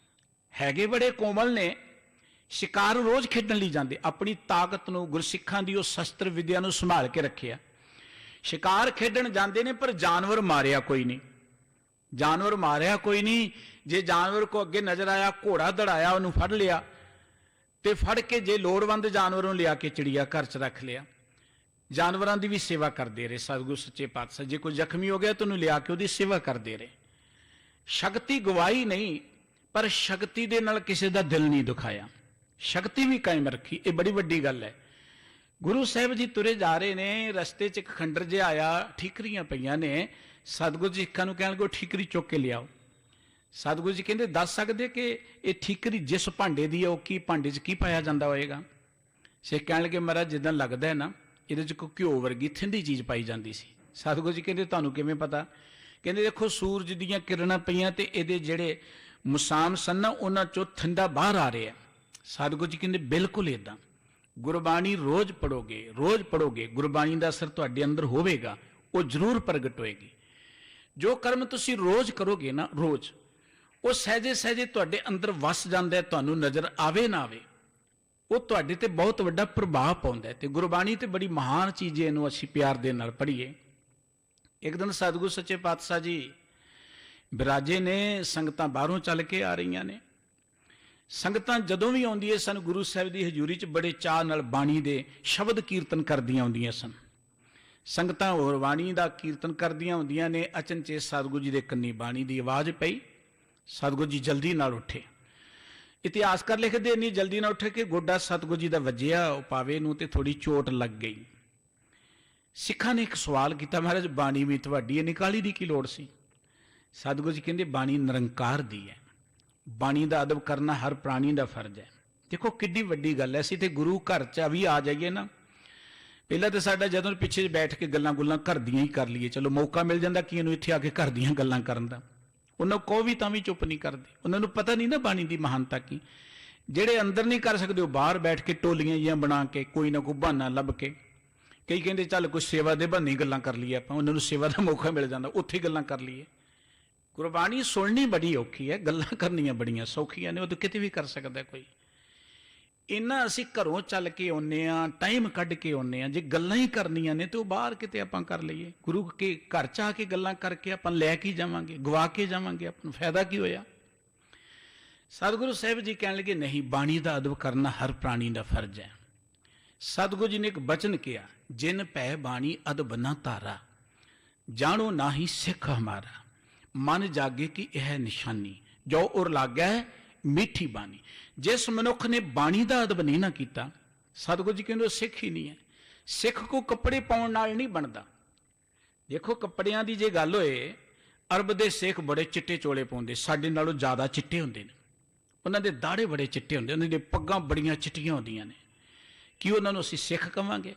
ਹੈਗੇ ਬੜੇ ਕੋਮਲ ਨੇ, ਸ਼ਿਕਾਰ ਰੋਜ਼ ਖੇਡਣ ਲਈ ਜਾਂਦੇ। ਆਪਣੀ ਤਾਕਤ ਨੂੰ, ਗੁਰਸਿੱਖਾਂ ਦੀ ਉਹ ਸ਼ਸਤਰ ਵਿਦਿਆ ਨੂੰ ਸੰਭਾਲ ਕੇ ਰੱਖਿਆ। ਸ਼ਿਕਾਰ ਖੇਡਣ ਜਾਂਦੇ ਨੇ, ਪਰ ਜਾਨਵਰ ਮਾਰਿਆ ਕੋਈ ਨਹੀਂ, ਜਾਨਵਰ ਮਾਰਿਆ ਕੋਈ ਨਹੀਂ। ਜੇ ਜਾਨਵਰ ਕੋ ਅੱਗੇ ਨਜ਼ਰ ਆਇਆ, ਘੋੜਾ ਦੜਾਇਆ, ਉਹਨੂੰ ਫੜ ਲਿਆ ਤੇ ਫੜ ਕੇ ਜੇ ਲੋੜਵੰਦ ਜਾਨਵਰ ਨੂੰ ਲਿਆ ਕੇ ਚਿੜੀਆ ਘਰ 'ਚ ਰੱਖ ਲਿਆ। ਜਾਨਵਰਾਂ ਦੀ ਵੀ ਸੇਵਾ ਕਰਦੇ ਰਹੇ ਸਤਿਗੁਰੂ ਸੱਚੇ ਪਾਤਸ਼ਾਹ। ਜੇ ਕੋਈ ਜ਼ਖਮੀ ਹੋ ਗਿਆ ਤਾਂ ਉਹਨੂੰ ਲਿਆ ਕੇ ਉਹਦੀ ਸੇਵਾ ਕਰਦੇ ਰਹੇ। ਸ਼ਕਤੀ ਗਵਾਈ ਨਹੀਂ, ਪਰ ਸ਼ਕਤੀ ਦੇ ਨਾਲ ਕਿਸੇ ਦਾ ਦਿਲ ਨਹੀਂ ਦੁਖਾਇਆ, ਸ਼ਕਤੀ ਵੀ ਕਾਇਮ ਰੱਖੀ। ਇਹ ਬੜੀ ਵੱਡੀ ਗੱਲ ਹੈ। ਗੁਰੂ ਸਾਹਿਬ ਜੀ ਤੁਰੇ ਜਾ ਰਹੇ ਨੇ, ਰਸਤੇ 'ਚ ਇੱਕ ਖੰਡਰ ਜਿਹਾ ਆਇਆ, ਠੀਕਰੀਆਂ ਪਈਆਂ ਨੇ। ਸਤਿਗੁਰੂ ਜੀ ਸਿੱਖਾਂ ਨੂੰ ਕਹਿਣ ਲੱਗੇ ਠੀਕਰੀ ਚੁੱਕ ਕੇ ਲਿਆਓ। ਸਤਿਗੁਰੂ ਜੀ ਕਹਿੰਦੇ ਦੱਸ ਸਕਦੇ ਕਿ ਇਹ ਠੀਕਰੀ ਜਿਸ ਭਾਂਡੇ ਦੀ ਹੈ ਉਹ ਕੀ ਭਾਂਡੇ 'ਚ ਕੀ ਪਾਇਆ ਜਾਂਦਾ ਹੋਏਗਾ। ਸਿੱਖ ਕਹਿਣ ਲੱਗੇ ਮਹਾਰਾਜ ਜਿੱਦਾਂ ਲੱਗਦਾ ਹੈ ਨਾ, ਇਹਦੇ 'ਚ ਕੋਈ ਘਿਓ ਵਰਗੀ ਥਿੰਦੀ ਚੀਜ਼ ਪਾਈ ਜਾਂਦੀ ਸੀ। ਸਤਿਗੁਰੂ ਜੀ ਕਹਿੰਦੇ ਤੁਹਾਨੂੰ ਕਿਵੇਂ ਪਤਾ। ਕਹਿੰਦੇ ਦੇਖੋ ਸੂਰਜ ਦੀਆਂ ਕਿਰਨਾਂ ਪਈਆਂ ਤੇ ਇਹਦੇ ਜਿਹੜੇ ਮੁਸਾਮ ਸਨ ਨਾ, ਉਹਨਾਂ 'ਚੋਂ ਠੰਡਾ ਬਾਹਰ ਆ ਰਿਹਾ। ਸਤਿਗੁਰੂ ਜੀ ਕਹਿੰਦੇ ਬਿਲਕੁਲ ਇੱਦਾਂ। ਗੁਰਬਾਣੀ ਰੋਜ਼ ਪੜੋਗੇ, ਰੋਜ਼ ਪੜੋਗੇ, ਗੁਰਬਾਣੀ ਦਾ ਅਸਰ ਤੁਹਾਡੇ ਅੰਦਰ ਹੋਵੇਗਾ, ਉਹ ਜ਼ਰੂਰ ਪ੍ਰਗਟ ਹੋਏਗੀ। ਜੋ ਕਰਮ ਤੁਸੀਂ ਰੋਜ਼ ਕਰੋਗੇ ਨਾ, ਰੋਜ਼ ਉਹ ਸਹਿਜੇ ਸਹਿਜੇ ਤੁਹਾਡੇ ਅੰਦਰ ਵਸ ਜਾਂਦਾ ਹੈ। ਤੁਹਾਨੂੰ ਨਜ਼ਰ ਆਵੇ ਨਾ ਆਵੇ, ਉਹ ਤੁਹਾਡੇ ਤੇ ਬਹੁਤ ਵੱਡਾ ਪ੍ਰਭਾਵ ਪਾਉਂਦਾ ਹੈ। ਤੇ ਗੁਰਬਾਣੀ ਤੇ ਬੜੀ ਮਹਾਨ ਚੀਜ਼ ਹੈ, ਇਹਨੂੰ ਅਸੀਂ ਪਿਆਰ ਦੇ ਨਾਲ ਪੜ੍ਹੀਏ। ਇੱਕ ਦਿਨ ਸਤਿਗੁਰੂ ਸੱਚੇ ਪਾਤਸ਼ਾਹ ਜੀ ਬਿਰਾਜੇ ਨੇ, ਸੰਗਤਾਂ ਬਾਹਰੋਂ ਚੱਲ ਕੇ ਆ ਰਹੀਆਂ ਨੇ। ਸੰਗਤਾਂ ਜਦੋਂ ਵੀ ਆਉਂਦੀਆਂ ਸਨ ਗੁਰੂ ਸਾਹਿਬ ਦੀ ਹਜ਼ੂਰੀ 'ਚ ਬੜੇ ਚਾਅ ਨਾਲ ਬਾਣੀ ਦੇ ਸ਼ਬਦ ਕੀਰਤਨ ਕਰਦੀਆਂ ਆਉਂਦੀਆਂ ਸਨ। ਸੰਗਤਾਂ ਹੋਰ ਬਾਣੀ ਦਾ ਕੀਰਤਨ ਕਰਦੀਆਂ ਹੁੰਦੀਆਂ ਨੇ। ਅਚਨਚੇਤ ਸਤਿਗੁਰੂ ਜੀ ਦੇ ਕੰਨੀ ਬਾਣੀ ਦੀ ਆਵਾਜ਼ ਪਈ। ਸਤਿਗੁਰੂ ਜੀ ਜਲਦੀ ਨਾਲ ਉੱਠੇ। ਇਤਿਹਾਸਕਾਰ ਲਿਖਦੇ ਇੰਨੀ ਜਲਦੀ ਨਾਲ ਉੱਠੇ ਕਿ ਗੋਡਾ ਸਤਿਗੁਰੂ ਜੀ ਦਾ ਵੱਜਿਆ, ਉਹ ਪਾਵੇ ਨੂੰ ਤੇ ਥੋੜੀ ਚੋਟ ਲੱਗ ਗਈ। ਸਿੱਖਾਂ ਨੇ ਇੱਕ ਸਵਾਲ ਕੀਤਾ, ਮਹਾਰਾਜ ਬਾਣੀ ਵੀ ਤੁਹਾਡੀ ਹੈ, ਨਿਕਾਲੀ ਦੀ ਕੀ ਲੋੜ ਸੀ। ਸਤਿਗੁਰੂ ਜੀ ਕਹਿੰਦੇ ਬਾਣੀ ਨਿਰੰਕਾਰ ਦੀ ਹੈ, ਬਾਣੀ ਦਾ ਅਦਬ ਕਰਨਾ ਹਰ ਪ੍ਰਾਣੀ ਦਾ ਫਰਜ਼ ਹੈ। ਦੇਖੋ ਕਿੱਡੀ ਵੱਡੀ ਗੱਲ ਹੈ। ਅਸੀਂ ਤੇ ਗੁਰੂ ਘਰ 'ਚ ਵੀ ਆ ਜਾਈਏ ਨਾ, ਪਹਿਲਾਂ ਤਾਂ ਸਾਡਾ ਜਦੋਂ ਪਿੱਛੇ ਬੈਠ ਕੇ ਗੱਲਾਂ ਗੁੱਲਾਂ ਘਰ ਦੀਆਂ ਹੀ ਕਰ ਲਈਏ, ਚਲੋ ਮੌਕਾ ਮਿਲ ਜਾਂਦਾ ਕਿ ਇਹਨੂੰ ਇੱਥੇ ਆ ਕੇ ਘਰ ਦੀਆਂ ਗੱਲਾਂ ਕਰਨ ਦਾ। ਉਹਨਾਂ ਕੋ ਵੀ ਤਾਂ ਵੀ ਚੁੱਪ ਨਹੀਂ ਕਰਦੇ, ਉਹਨਾਂ ਨੂੰ ਪਤਾ ਨਹੀਂ ਨਾ ਬਾਣੀ ਦੀ ਮਹਾਨਤਾ ਕੀ। ਜਿਹੜੇ ਅੰਦਰ ਨਹੀਂ ਕਰ ਸਕਦੇ ਉਹ ਬਾਹਰ ਬੈਠ ਕੇ ਟੋਲੀਆਂ ਜਿਹੀਆਂ ਬਣਾ ਕੇ ਕੋਈ ਨਾ ਕੋਈ ਬਹਾਨਾ ਲੱਭ ਕੇ, ਕਈ ਕਹਿੰਦੇ ਚੱਲ ਕੋਈ ਸੇਵਾ ਦੇ ਬਹਾਨੇ ਗੱਲਾਂ ਕਰ ਲਈਏ ਆਪਾਂ, ਉਹਨਾਂ ਨੂੰ ਸੇਵਾ ਦਾ ਮੌਕਾ ਮਿਲ ਜਾਂਦਾ, ਉੱਥੇ ਗੱਲਾਂ ਕਰ ਲਈਏ। ਗੁਰਬਾਣੀ ਸੁਣਨੀ ਬੜੀ ਔਖੀ ਹੈ, ਗੱਲਾਂ ਕਰਨੀਆਂ ਬੜੀਆਂ ਸੌਖੀਆਂ ਨੇ, ਉਹ ਤਾਂ ਕਿਤੇ ਵੀ ਕਰ ਸਕਦਾ ਕੋਈ। ਇਹਨਾਂ ਅਸੀਂ ਘਰੋਂ ਚੱਲ ਕੇ ਆਉਂਦੇ ਹਾਂ, ਟਾਈਮ ਕੱਢ ਕੇ ਆਉਂਦੇ ਹਾਂ, ਜੇ ਗੱਲਾਂ ਹੀ ਕਰਨੀਆਂ ਨੇ ਤੇ ਉਹ ਬਾਹਰ ਕਿਤੇ ਆਪਾਂ ਕਰ ਲਈਏ। ਗੁਰੂ ਕੇ ਘਰ 'ਚ ਆ ਕੇ ਗੱਲਾਂ ਕਰਕੇ ਆਪਾਂ ਲੈ ਕੇ ਜਾਵਾਂਗੇ, ਗਵਾ ਕੇ ਜਾਵਾਂਗੇ, ਆਪਾਂ ਨੂੰ ਫਾਇਦਾ ਕੀ ਹੋਇਆ। ਸਤਿਗੁਰੂ ਸਾਹਿਬ ਜੀ ਕਹਿਣ ਲੱਗੇ ਨਹੀਂ, ਬਾਣੀ ਦਾ ਅਦਬ ਕਰਨਾ ਹਰ ਪ੍ਰਾਣੀ ਦਾ ਫਰਜ਼ ਹੈ। ਸਤਿਗੁਰੂ ਜੀ ਨੇ ਇੱਕ ਬਚਨ ਕਿਹਾ, ਜਿਨ ਭੈ ਬਾਣੀ ਅਦਬ ਨਾ ਧਾਰਾ, ਜਾਣੋ ਨਾ ਹੀ ਸਿੱਖ ਹਮਾਰਾ, ਮਨ ਜਾਗੇ ਕਿ ਇਹ ਨਿਸ਼ਾਨੀ, ਜੋ ਉਰ ਲਾਗੈ ਮਿੱਠੀ ਬਾਣੀ। ਜਿਸ ਮਨੁੱਖ ਨੇ ਬਾਣੀ ਦਾ ਅਦਬ ਨਹੀਂ ਨਾ ਕੀਤਾ, ਸਤਿਗੁਰੂ ਜੀ ਕਹਿੰਦੇ ਉਹ ਸਿੱਖ ਹੀ ਨਹੀਂ ਹੈ। ਸਿੱਖ ਕੋ ਕੱਪੜੇ ਪਾਉਣ ਨਾਲ ਨਹੀਂ ਬਣਦਾ। ਦੇਖੋ ਕੱਪੜਿਆਂ ਦੀ ਜੇ ਗੱਲ ਹੋਏ, ਅਰਬ ਦੇ ਸਿੱਖ ਬੜੇ ਚਿੱਟੇ ਚੋਲੇ ਪਾਉਂਦੇ, ਸਾਡੇ ਨਾਲੋਂ ਜ਼ਿਆਦਾ ਚਿੱਟੇ ਹੁੰਦੇ ਨੇ। ਉਹਨਾਂ ਦੇ ਦਾੜੇ ਬੜੇ ਚਿੱਟੇ ਹੁੰਦੇ, ਉਹਨਾਂ ਦੀਆਂ ਪੱਗਾਂ ਬੜੀਆਂ ਚਿੱਟੀਆਂ ਹੁੰਦੀਆਂ ਨੇ। ਕੀ ਉਹਨਾਂ ਨੂੰ ਅਸੀਂ ਸਿੱਖ ਕਵਾਂਗੇ?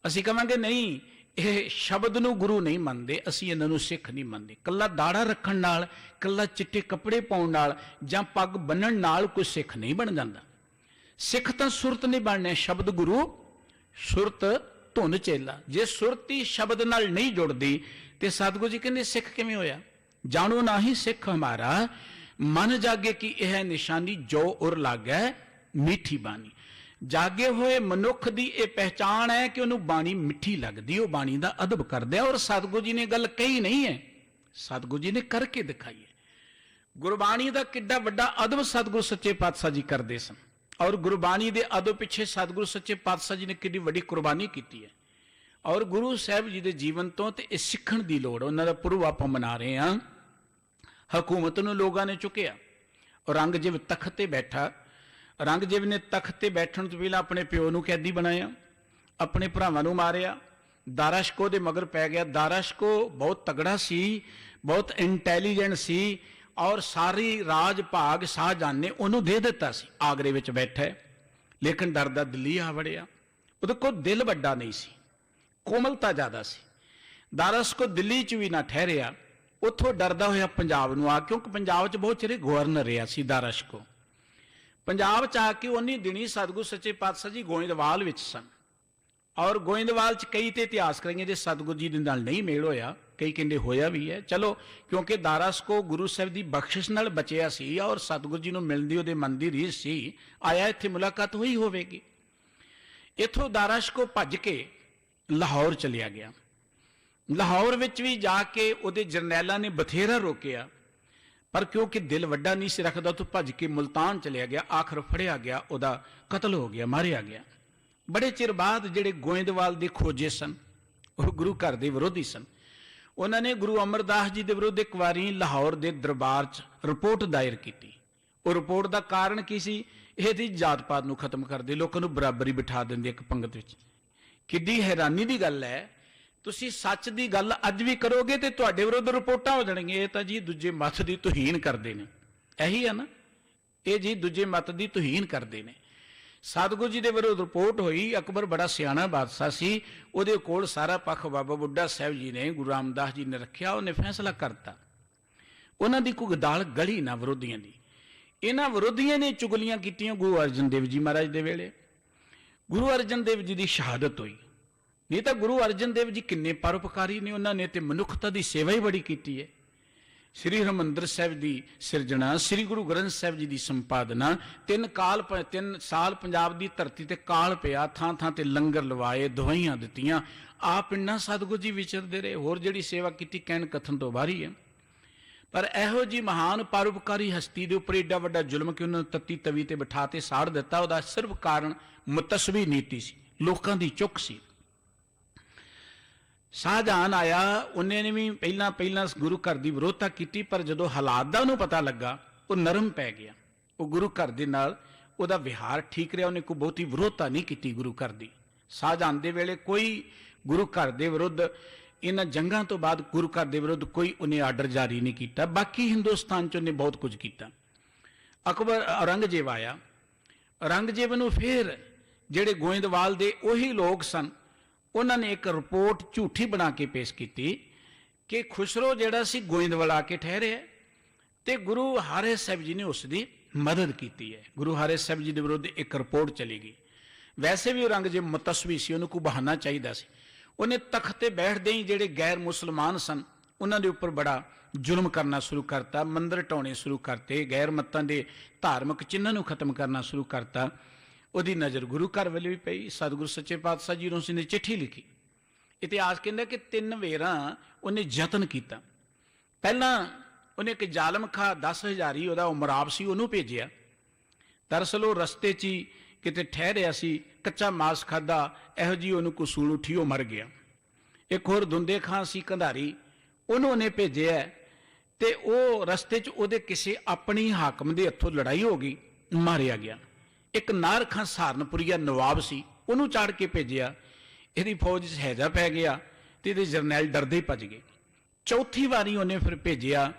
ਅਸੀਂ ਕਵਾਂਗੇ ਨਹੀਂ, ਇਹ ਸ਼ਬਦ ਨੂੰ ਗੁਰੂ ਨਹੀਂ ਮੰਨਦੇ, ਅਸੀਂ ਇਹਨਾਂ ਨੂੰ ਸਿੱਖ ਨਹੀਂ ਮੰਨਦੇ। ਕੱਲਾ ਦਾੜਾ ਰੱਖਣ ਨਾਲ, ਕੱਲਾ ਚਿੱਟੇ ਕੱਪੜੇ ਪਾਉਣ ਨਾਲ ਜਾਂ ਪੱਗ ਬੰਨਣ ਨਾਲ ਕੋਈ ਸਿੱਖ ਨਹੀਂ ਬਣ ਜਾਂਦਾ। ਸਿੱਖ ਤਾਂ ਸੁਰਤ ਨਹੀਂ ਬਣਨੇ, ਸ਼ਬਦ ਗੁਰੂ ਸੁਰਤ ਧੁਨ ਚੇਲਾ। ਜੇ ਸੁਰਤੀ ਸ਼ਬਦ ਨਾਲ ਨਹੀਂ ਜੁੜਦੀ ਤੇ ਸਤਿਗੁਰੂ ਜੀ ਕਹਿੰਦੇ ਸਿੱਖ ਕਿਵੇਂ ਹੋਇਆ? ਜਾਣੋ ਨਾਹੀ ਸਿੱਖ ਹਮਾਰਾ, ਮਨ ਜਾਗੇ ਕਿ ਇਹ ਨਿਸ਼ਾਨੀ, ਜੋ ਉਰ ਲਾਗੈ ਮਿੱਠੀ ਬਾਣੀ। ਜਾਗੇ ਹੋਏ ਮਨੁੱਖ ਦੀ ਇਹ ਪਹਿਚਾਣ ਹੈ ਕਿ ਉਹਨੂੰ ਬਾਣੀ ਮਿੱਠੀ ਲੱਗਦੀ, ਉਹ ਬਾਣੀ ਦਾ ਅਦਬ ਕਰਦਾ। ਔਰ ਸਤਿਗੁਰੂ ਜੀ ਨੇ ਗੱਲ ਕਹੀ ਨਹੀਂ ਹੈ, ਸਤਿਗੁਰੂ ਜੀ ਨੇ ਕਰਕੇ ਦਿਖਾਈ ਹੈ। ਗੁਰਬਾਣੀ ਦਾ ਕਿੱਡਾ ਵੱਡਾ ਅਦਬ ਸਤਿਗੁਰੂ ਸੱਚੇ ਪਾਤਸ਼ਾਹ ਜੀ ਕਰਦੇ ਸਨ। ਔਰ ਗੁਰਬਾਣੀ ਦੇ ਅਦਬ ਪਿੱਛੇ ਸਤਿਗੁਰੂ ਸੱਚੇ ਪਾਤਸ਼ਾਹ ਜੀ ਨੇ ਕਿੱਡੀ ਵੱਡੀ ਕੁਰਬਾਨੀ ਕੀਤੀ ਹੈ। ਔਰ ਗੁਰੂ ਸਾਹਿਬ ਜੀ ਦੇ ਜੀਵਨ ਤੋਂ ਤੇ ਇਹ ਸਿੱਖਣ ਦੀ ਲੋੜ, ਉਹਨਾਂ ਦਾ ਪੁਰਬ ਆਪਾਂ ਮਨਾ ਰਹੇ ਹਾਂ। ਹਕੂਮਤ ਨੂੰ ਲੋਕਾਂ ਨੇ ਚੁੱਕਿਆ। ਔਰੰਗਜ਼ੇਬ ਤਖਤ ਤੇ ਬੈਠਾ। ਔਰੰਗਜ਼ੇਬ ਨੇ ਤਖਤ ਤੇ ਬੈਠਣ ਤੋਂ ਪਹਿਲਾਂ ਆਪਣੇ ਪਿਓ ਨੂੰ ਕੈਦੀ ਬਣਾਇਆ, ਆਪਣੇ ਭਰਾਵਾਂ ਨੂੰ ਮਾਰਿਆ। ਦਾਰਾਸ਼ਕੋ ਦੇ ਮਗਰ ਪੈ ਗਿਆ। ਦਾਰਾਸ਼ਕੋ ਬਹੁਤ ਤਗੜਾ ਸੀ, ਬਹੁਤ ਇੰਟੈਲੀਜੈਂਟ ਸੀ, ਔਰ ਸਾਰੀ ਰਾਜ ਭਾਗ ਸ਼ਾਹਜਹਾਨ ਨੇ ਉਹਨੂੰ ਦੇ ਦਿੱਤਾ ਸੀ। ਆਗਰੇ ਵਿੱਚ ਬੈਠਾ, ਲੇਕਿਨ ਡਰਦਾ ਦਿੱਲੀ ਆ ਵੜਿਆ। ਉਹਦੇ ਕੋਲ ਦਿਲ ਵੱਡਾ ਨਹੀਂ ਸੀ, ਕੋਮਲਤਾ ਜ਼ਿਆਦਾ ਸੀ। ਦਾਰਾਸ਼ਕੋ ਦਿੱਲੀ 'ਚ ਵੀ ਨਾ ਠਹਿਰਿਆ, ਉੱਥੋਂ ਡਰਦਾ ਹੋਇਆ ਪੰਜਾਬ ਨੂੰ ਆ, ਕਿਉਂਕਿ ਪੰਜਾਬ 'ਚ ਬਹੁਤ ਚਿਰ ਗਵਰਨਰ ਰਿਹਾ ਸੀ ਦਾਰਾਸ਼ਕੋ। ਪੰਜਾਬ 'ਚ ਆ ਕੇ ਉਨੀ ਦਿਨੀ ਸਤਿਗੁਰੂ ਸੱਚੇ ਪਾਤਸ਼ਾਹ ਜੀ ਗੋਇੰਦਵਾਲ ਵਿੱਚ ਸਨ। ਔਰ ਗੋਇੰਦਵਾਲ 'ਚ ਕਈ ਤੇ ਇਤਿਹਾਸ ਕਰਾਂਗੇ ਜੇ ਸਤਿਗੁਰੂ ਜੀ ਦੇ ਨਾਲ ਨਹੀਂ ਮੇਲ ਹੋਇਆ, ਕਈ ਕਹਿੰਦੇ ਹੋਇਆ ਵੀ ਹੈ। ਚਲੋ, ਕਿਉਂਕਿ ਦਾਰਾਸ਼ਕੋ ਗੁਰੂ ਸਾਹਿਬ ਦੀ ਬਖਸ਼ਿਸ਼ ਨਾਲ ਬਚਿਆ ਸੀ ਔਰ ਸਤਿਗੁਰੂ ਜੀ ਨੂੰ ਮਿਲਣ ਦੀ ਉਹਦੇ ਮਨ ਦੀ ਰੀਝ ਸੀ, ਆਇਆ ਇੱਥੇ ਮੁਲਾਕਾਤ ਹੋਈ ਹੋਵੇਗੀ। ਇੱਥੋਂ ਦਾਰਾਸ਼ਕੋ ਭੱਜ ਕੇ ਲਾਹੌਰ ਚਲਿਆ ਗਿਆ। ਲਾਹੌਰ ਵਿੱਚ ਵੀ ਜਾ ਕੇ ਉਹਦੇ ਜਰਨੈਲਾਂ ਨੇ ਬਥੇਰਾ ਰੋਕਿਆ, ਪਰ ਕਿਉਂਕਿ ਦਿਲ ਵੱਡਾ ਨਹੀਂ ਸੀ ਰੱਖਦਾ, ਤੋਂ ਭੱਜ ਕੇ ਮੁਲਤਾਨ ਚਲਿਆ ਗਿਆ। ਆਖਰ ਫੜਿਆ ਗਿਆ, ਉਹਦਾ ਕਤਲ ਹੋ ਗਿਆ, ਮਾਰਿਆ ਗਿਆ। ਬੜੇ ਚਿਰ ਬਾਅਦ ਜਿਹੜੇ ਗੋਇੰਦਵਾਲ ਦੇ ਖੋਜੇ ਸਨ, ਉਹ ਗੁਰੂ ਘਰ ਦੇ ਵਿਰੋਧੀ ਸਨ, ਉਹਨਾਂ ਨੇ ਗੁਰੂ ਅਮਰਦਾਸ ਜੀ ਦੇ ਵਿਰੁੱਧ ਇੱਕ ਵਾਰੀ ਲਾਹੌਰ ਦੇ ਦਰਬਾਰ 'ਚ ਰਿਪੋਰਟ ਦਾਇਰ ਕੀਤੀ। ਉਹ ਰਿਪੋਰਟ ਦਾ ਕਾਰਨ ਕੀ ਸੀ? ਇਹਦੀ ਜਾਤ ਪਾਤ ਨੂੰ ਖਤਮ ਕਰਦੇ, ਲੋਕਾਂ ਨੂੰ ਬਰਾਬਰੀ ਬਿਠਾ ਦਿੰਦੇ ਇੱਕ ਪੰਗਤ ਵਿੱਚ। ਕਿੱਡੀ ਹੈਰਾਨੀ ਦੀ ਗੱਲ ਹੈ, ਤੁਸੀਂ ਸੱਚ ਦੀ ਗੱਲ ਅੱਜ ਵੀ ਕਰੋਗੇ ਤੇ ਤੁਹਾਡੇ ਵਿਰੁੱਧ ਰਿਪੋਰਟਾਂ ਹੋ ਜਾਣਗੀਆਂ। ਇਹ ਤਾਂ ਜੀ ਦੂਜੇ ਮੱਤ ਦੀ ਤੁਹੀਨ ਕਰਦੇ ਨੇ, ਇਹੀ ਹੈ ਨਾ, ਇਹ ਜੀ ਦੂਜੇ ਮੱਤ ਦੀ ਤੁਹੀਨ ਕਰਦੇ ਨੇ। ਸਤਿਗੁਰੂ ਜੀ ਦੇ ਵਿਰੁੱਧ ਰਿਪੋਰਟ ਹੋਈ। ਅਕਬਰ ਬੜਾ ਸਿਆਣਾ ਬਾਦਸ਼ਾਹ ਸੀ, ਉਹਦੇ ਕੋਲ ਸਾਰਾ ਪੱਖ ਬਾਬਾ ਬੁੱਢਾ ਸਾਹਿਬ ਜੀ ਨੇ, ਗੁਰੂ ਰਾਮਦਾਸ ਜੀ ਨੇ ਰੱਖਿਆ। ਉਹਨੇ ਫੈਸਲਾ ਕਰਤਾ, ਉਹਨਾਂ ਦੀ ਕੋਈ ਗਦਾਲ ਗਲੀ ਨਾ ਵਿਰੋਧੀਆਂ ਦੀ। ਇਹਨਾਂ ਵਿਰੋਧੀਆਂ ਨੇ ਚੁਗਲੀਆਂ ਕੀਤੀਆਂ ਗੁਰੂ ਅਰਜਨ ਦੇਵ ਜੀ ਮਹਾਰਾਜ ਦੇ ਵੇਲੇ। ਗੁਰੂ ਅਰਜਨ ਦੇਵ ਜੀ ਦੀ ਸ਼ਹਾਦਤ ਹੋਈ। ਨਹੀਂ ਤਾਂ ਗੁਰੂ ਅਰਜਨ ਦੇਵ ਜੀ ਕਿੰਨੇ ਪਰਉਪਕਾਰੀ ਨੇ, ਉਹਨਾਂ ਨੇ ਤੇ ਮਨੁੱਖਤਾ ਦੀ ਸੇਵਾ ਹੀ ਬੜੀ ਕੀਤੀ ਹੈ। ਸ੍ਰੀ ਹਰਿਮੰਦਰ ਸਾਹਿਬ ਦੀ ਸਿਰਜਣਾ, ਸ੍ਰੀ ਗੁਰੂ ਗ੍ਰੰਥ ਸਾਹਿਬ ਜੀ ਦੀ ਸੰਪਾਦਨਾ, 3 ਸਾਲ ਪੰਜਾਬ ਦੀ ਧਰਤੀ ਤੇ ਕਾਲ ਪਿਆ, ਥਾਂ ਥਾਂ ਤੇ ਲੰਗਰ ਲਵਾਏ, ਦਵਾਈਆਂ ਦਿੱਤੀਆਂ। ਆਪ ਇੰਨਾ ਸਤਿਗੁਰੂ ਜੀ ਵਿਚਰਦੇ ਰਹੇ, ਹੋਰ ਜਿਹੜੀ ਸੇਵਾ ਕੀਤੀ ਕਹਿਣ ਕਥਨ ਤੋਂ ਬਾਹਰੀ ਹੈ। ਪਰ ਇਹੋ ਜੀ ਮਹਾਨ ਪਰਉਪਕਾਰੀ ਹਸਤੀ ਦੇ ਉੱਪਰ ਏਡਾ ਵੱਡਾ ਜ਼ੁਲਮ ਕਿ ਉਹਨਾਂ ਨੂੰ ਤੱਤੀ ਤਵੀ ਤੇ ਬਿਠਾ ਤੇ ਸਾੜ ਦਿੱਤਾ, ਉਹਦਾ ਸਿਰਫ ਕਾਰਨ ਮੁਤਸਬੀ ਨੀਤੀ ਸੀ, ਲੋਕਾਂ ਦੀ ਚੁੱਕ ਸੀ। ਸ਼ਾਹਜਹਾਨ ਆਇਆ, ਉਹਨੇ ਨੇ ਵੀ ਪਹਿਲਾਂ ਗੁਰੂ ਘਰ ਦੀ ਵਿਰੋਧਤਾ ਕੀਤੀ, ਪਰ ਜਦੋਂ ਹਾਲਾਤ ਦਾ ਉਹਨੂੰ ਪਤਾ ਲੱਗਾ, ਉਹ ਨਰਮ ਪੈ ਗਿਆ। ਉਹ ਗੁਰੂ ਘਰ ਦੇ ਨਾਲ ਉਹਦਾ ਵਿਹਾਰ ਠੀਕ ਰਿਹਾ, ਉਹਨੇ ਕੋਈ ਬਹੁਤੀ ਵਿਰੋਧਤਾ ਨਹੀਂ ਕੀਤੀ ਗੁਰੂ ਘਰ ਦੀ। ਸ਼ਾਹਜਹਾਨ ਦੇ ਵੇਲੇ ਕੋਈ ਗੁਰੂ ਘਰ ਦੇ ਵਿਰੁੱਧ, ਇਹਨਾਂ ਜੰਗਾਂ ਤੋਂ ਬਾਅਦ ਗੁਰੂ ਘਰ ਦੇ ਵਿਰੁੱਧ ਕੋਈ ਉਹਨੇ ਆਰਡਰ ਜਾਰੀ ਨਹੀਂ ਕੀਤਾ। ਬਾਕੀ ਹਿੰਦੁਸਤਾਨ 'ਚ ਉਹਨੇ ਬਹੁਤ ਕੁਝ ਕੀਤਾ। ਅਕਬਰ ਔਰੰਗਜ਼ੇਬ ਆਇਆ। ਔਰੰਗਜ਼ੇਬ ਨੂੰ ਫਿਰ ਜਿਹੜੇ ਗੋਇੰਦਵਾਲ ਦੇ ਉਹੀ ਲੋਕ ਸਨ, ਉਹਨਾਂ ਨੇ ਇੱਕ ਰਿਪੋਰਟ ਝੂਠੀ ਬਣਾ ਕੇ ਪੇਸ਼ ਕੀਤੀ ਕਿ ਖੁਸਰੋ ਜਿਹੜਾ ਸੀ ਗੋਇੰਦਵਾਲ ਆ ਕੇ ਠਹਿਰਿਆ ਤੇ ਗੁਰੂ ਹਰਿ ਸਾਹਿਬ ਜੀ ਨੇ ਉਸ ਦੀ ਮਦਦ ਕੀਤੀ ਹੈ। ਗੁਰੂ ਹਰਿ ਸਾਹਿਬ ਜੀ ਦੇ ਵਿਰੁੱਧ ਇੱਕ ਰਿਪੋਰਟ ਚਲੀ ਗਈ। ਵੈਸੇ ਵੀ ਔਰੰਗਜ਼ੇਬ ਮੁਤਸਵੀ ਸੀ, ਉਹਨੂੰ ਕੋਈ ਬਹਾਨਾ ਚਾਹੀਦਾ ਸੀ। ਉਹਨੇ ਤਖਤ ਤੇ ਬੈਠਦੇ ਹੀ ਜਿਹੜੇ ਗੈਰ ਮੁਸਲਮਾਨ ਸਨ, ਉਹਨਾਂ ਦੇ ਉੱਪਰ ਬੜਾ ਜ਼ੁਲਮ ਕਰਨਾ ਸ਼ੁਰੂ ਕਰਤਾ, ਮੰਦਰ ਢਾਉਣੇ ਸ਼ੁਰੂ ਕਰਤੇ, ਗੈਰ ਮੱਤਾਂ ਦੇ ਧਾਰਮਿਕ ਚਿੰਨ੍ਹਾਂ ਨੂੰ ਖਤਮ ਕਰਨਾ ਸ਼ੁਰੂ ਕਰਤਾ। ਉਹਦੀ ਨਜ਼ਰ ਗੁਰੂ ਘਰ ਵੱਲ ਵੀ ਪਈ। ਸਤਿਗੁਰੂ ਸੱਚੇ ਪਾਤਸ਼ਾਹ ਜੀ ਨੂੰ ਉਸਨੇ ਚਿੱਠੀ ਲਿਖੀ। ਇਤਿਹਾਸ ਕਹਿੰਦਾ ਕਿ 3 ਵੇਰਾਂ ਉਹਨੇ ਯਤਨ ਕੀਤਾ। ਪਹਿਲਾਂ ਉਹਨੇ ਇੱਕ ਜ਼ਾਲਮ ਖਾਂ 10,000 ਉਹਦਾ ਉਮਰਾਵ ਸੀ, ਉਹਨੂੰ ਭੇਜਿਆ। ਦਰਅਸਲ ਉਹ ਰਸਤੇ 'ਚ ਹੀ ਕਿਤੇ ਠਹਿਰਿਆ ਸੀ, ਕੱਚਾ ਮਾਸ ਖਾਧਾ, ਇਹੋ ਜਿਹੀ ਉਹਨੂੰ ਕਸੂਲ ਉੱਠੀ, ਉਹ ਮਰ ਗਿਆ। ਇੱਕ ਹੋਰ ਦੁੰਦੇ ਖਾਂ ਸੀ ਕੰਧਾਰੀ, ਉਹਨੂੰ ਉਹਨੇ ਭੇਜਿਆ ਤੇ ਉਹ ਰਸਤੇ 'ਚ ਉਹਦੇ ਕਿਸੇ ਆਪਣੀ ਹਾਕਮ ਦੇ ਹੱਥੋਂ ਲੜਾਈ ਹੋ ਗਈ, ਮਾਰਿਆ ਗਿਆ। ਇੱਕ ਨਾਰ ਖਾਂ ਸਹਾਰਨਪੁਰੀਆ ਨਵਾਬ ਸੀ, ਉਹਨੂੰ ਚਾੜ ਕੇ ਭੇਜਿਆ। ਇਹਦੀ ਫੌਜ 'ਚ ਹੈਜਾ ਪੈ ਗਿਆ ਤੇ ਇਹਦੇ ਜਰਨੈਲ ਡਰਦੇ ਭੱਜ ਗਏ। ਚੌਥੀ ਵਾਰੀ ਉਹਨੇ ਫਿਰ ਭੇਜਿਆ,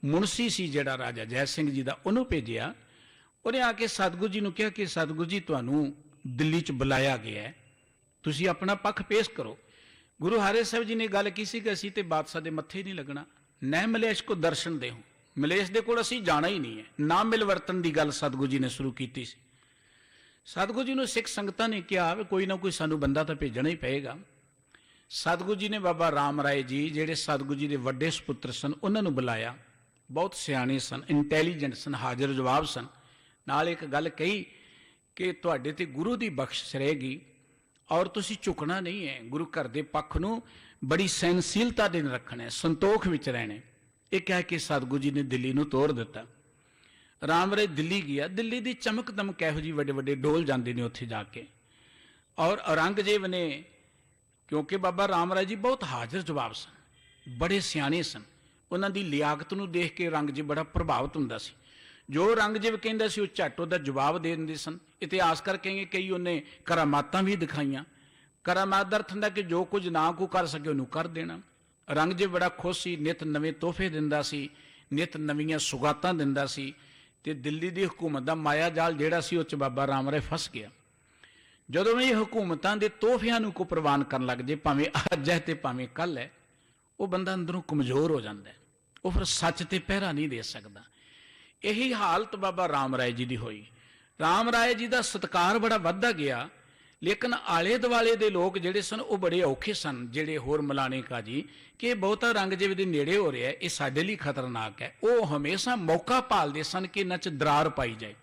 ਮੁਨਸੀ ਸੀ ਜਿਹੜਾ ਰਾਜਾ ਜੈ ਸਿੰਘ ਜੀ ਦਾ, ਉਹਨੂੰ ਭੇਜਿਆ। ਉਹਨੇ ਆ ਕੇ ਸਤਿਗੁਰੂ ਜੀ ਨੂੰ ਕਿਹਾ ਕਿ ਸਤਿਗੁਰੂ ਜੀ ਤੁਹਾਨੂੰ ਦਿੱਲੀ 'ਚ ਬੁਲਾਇਆ ਗਿਆ ਹੈ, ਤੁਸੀਂ ਆਪਣਾ ਪੱਖ ਪੇਸ਼ ਕਰੋ। ਗੁਰੂ ਹਰਿ ਸਾਹਿਬ ਜੀ ਨੇ ਗੱਲ ਕੀ ਸੀ ਕਿ ਅਸੀਂ ਤੇ ਬਾਦਸ਼ਾਹ ਦੇ ਮੱਥੇ ਨਹੀਂ ਲੱਗਣਾ, ਨਹਿ ਮਲੇਸ਼ ਕੋ ਦਰਸ਼ਨ ਦੇਹੋ, ਮਲੇਸ਼ ਦੇ ਕੋਲ ਅਸੀਂ ਜਾਣਾ ਹੀ ਨਹੀਂ ਹੈ। ਨਾ ਮਿਲਵਰਤਨ ਦੀ ਗੱਲ ਸਤਿਗੁਰੂ ਜੀ ਨੇ ਸ਼ੁਰੂ ਕੀਤੀ ਸੀ। ਸਤਿਗੁਰੂ ਜੀ ਨੂੰ ਸਿੱਖ ਸੰਗਤਾਂ ਨੇ ਕਿਹਾ ਵੀ ਕੋਈ ਨਾ ਕੋਈ ਸਾਨੂੰ ਬੰਦਾ ਤਾਂ ਭੇਜਣਾ ਹੀ ਪਏਗਾ। ਸਤਿਗੁਰੂ ਜੀ ਨੇ ਬਾਬਾ ਰਾਮ ਰਾਏ ਜੀ, ਜਿਹੜੇ ਸਤਿਗੁਰੂ ਜੀ ਦੇ ਵੱਡੇ ਸੁਪੁੱਤਰ ਸਨ, ਉਹਨਾਂ ਨੂੰ ਬੁਲਾਇਆ। ਬਹੁਤ ਸਿਆਣੇ ਸਨ, ਇੰਟੈਲੀਜੈਂਟ ਸਨ, ਹਾਜ਼ਰ ਜਵਾਬ ਸਨ। ਨਾਲ ਇੱਕ ਗੱਲ ਕਹੀ ਕਿ ਤੁਹਾਡੇ ਤੇ ਗੁਰੂ ਦੀ ਬਖਸ਼ਿਸ਼ ਰਹੇਗੀ ਔਰ ਤੁਸੀਂ ਝੁਕਣਾ ਨਹੀਂ ਹੈ, ਗੁਰੂ ਘਰ ਦੇ ਪੱਖ ਨੂੰ ਬੜੀ ਸਹਿਨਸ਼ੀਲਤਾ ਦੇ ਨਾਲ ਰੱਖਣਾ ਹੈ, ਸੰਤੋਖ ਵਿੱਚ ਰਹਿਣਾ। ਇਹ ਕਹਿ ਕੇ ਸਤਿਗੁਰੂ ਜੀ ਨੇ ਦਿੱਲੀ ਨੂੰ ਤੋਰ ਦਿੱਤਾ। ਰਾਮ ਰਾਏ ਦਿੱਲੀ ਗਿਆ। ਦਿੱਲੀ ਦੀ ਚਮਕ ਦਮਕ ਇਹੋ ਜਿਹੀ, ਵੱਡੇ ਵੱਡੇ ਡੋਲ ਜਾਂਦੇ ਨੇ ਉੱਥੇ ਜਾ ਕੇ। ਔਰ ਔਰੰਗਜ਼ੇਬ ਨੇ, ਕਿਉਂਕਿ ਬਾਬਾ ਰਾਮ ਰਾਏ ਜੀ ਬਹੁਤ ਹਾਜ਼ਰ ਜਵਾਬ ਸਨ, ਬੜੇ ਸਿਆਣੇ ਸਨ, ਉਹਨਾਂ ਦੀ ਲਿਆਕਤ ਨੂੰ ਦੇਖ ਕੇ ਔਰੰਗਜ਼ੇਬ ਬੜਾ ਪ੍ਰਭਾਵਿਤ ਹੁੰਦਾ ਸੀ। ਜੋ ਔਰੰਗਜ਼ੇਬ ਕਹਿੰਦਾ ਸੀ ਉਹ ਝੱਟ ਉਹਦਾ ਜਵਾਬ ਦੇ ਦਿੰਦੇ ਸਨ। ਇਤਿਹਾਸ ਕਰਕੇ ਕਈ ਉਹਨੇ ਕਰਾਮਾਤਾਂ ਵੀ ਦਿਖਾਈਆਂ। ਕਰਾਮਾਤ ਦਾ ਅਰਥ ਹੁੰਦਾ ਕਿ ਜੋ ਕੁਝ ਨਾ ਕੋ ਕਰ ਸਕੇ ਉਹਨੂੰ ਕਰ ਦੇਣਾ। ਔਰੰਗਜ਼ੇਬ ਬੜਾ ਖੁਸ਼ ਸੀ, ਨਿਤ ਨਵੇਂ ਤੋਹਫੇ ਦਿੰਦਾ ਸੀ, ਨਿਤ ਨਵੀਆਂ ਸੁਗਾਤਾਂ ਦਿੰਦਾ ਸੀ। ਤੇ ਦਿੱਲੀ ਦੀ ਹਕੂਮਤ ਦਾ ਮਾਇਆ ਜਾਲ ਜਿਹੜਾ ਸੀ ਉਹ 'ਚ ਬਾਬਾ ਰਾਮ ਰਾਏ ਫਸ ਗਿਆ। ਜਦੋਂ ਇਹ ਹਕੂਮਤਾਂ ਦੇ ਤੋਹਫਿਆਂ ਨੂੰ ਕੋ ਪ੍ਰਵਾਨ ਕਰਨ ਲੱਗ ਜੇ, ਭਾਵੇਂ ਅੱਜ ਹੈ ਤੇ ਭਾਵੇਂ ਕੱਲ੍ਹ ਹੈ, ਉਹ ਬੰਦਾ ਅੰਦਰੋਂ ਕਮਜ਼ੋਰ ਹੋ ਜਾਂਦਾ, ਉਹ ਫਿਰ ਸੱਚ ਤੇ ਪਹਿਰਾ ਨਹੀਂ ਦੇ ਸਕਦਾ। ਇਹੀ ਹਾਲਤ ਬਾਬਾ ਰਾਮ ਰਾਏ ਜੀ ਦੀ ਹੋਈ। ਰਾਮ ਰਾਏ ਜੀ ਦਾ ਸਤਿਕਾਰ ਬੜਾ ਵੱਧਦਾ ਗਿਆ, ਲੇਕਿਨ ਆਲੇ ਦੁਆਲੇ ਦੇ ਲੋਕ ਜਿਹੜੇ ਸਨ ਉਹ ਬੜੇ ਔਖੇ ਸਨ, ਜਿਹੜੇ ਹੋਰ ਮਲਾਣੇ ਕਾਜੀ, ਕਿ ਇਹ ਬਹੁਤਾ ਔਰੰਗਜ਼ੇਬ ਦੇ ਨੇੜੇ ਹੋ ਰਿਹਾ, ਇਹ ਸਾਡੇ ਲਈ ਖਤਰਨਾਕ ਹੈ। ਉਹ ਹਮੇਸ਼ਾ ਮੌਕਾ ਭਾਲਦੇ ਸਨ ਕਿ ਇਹਨਾਂ 'ਚ ਦਰਾਰ ਪਾਈ ਜਾਏ।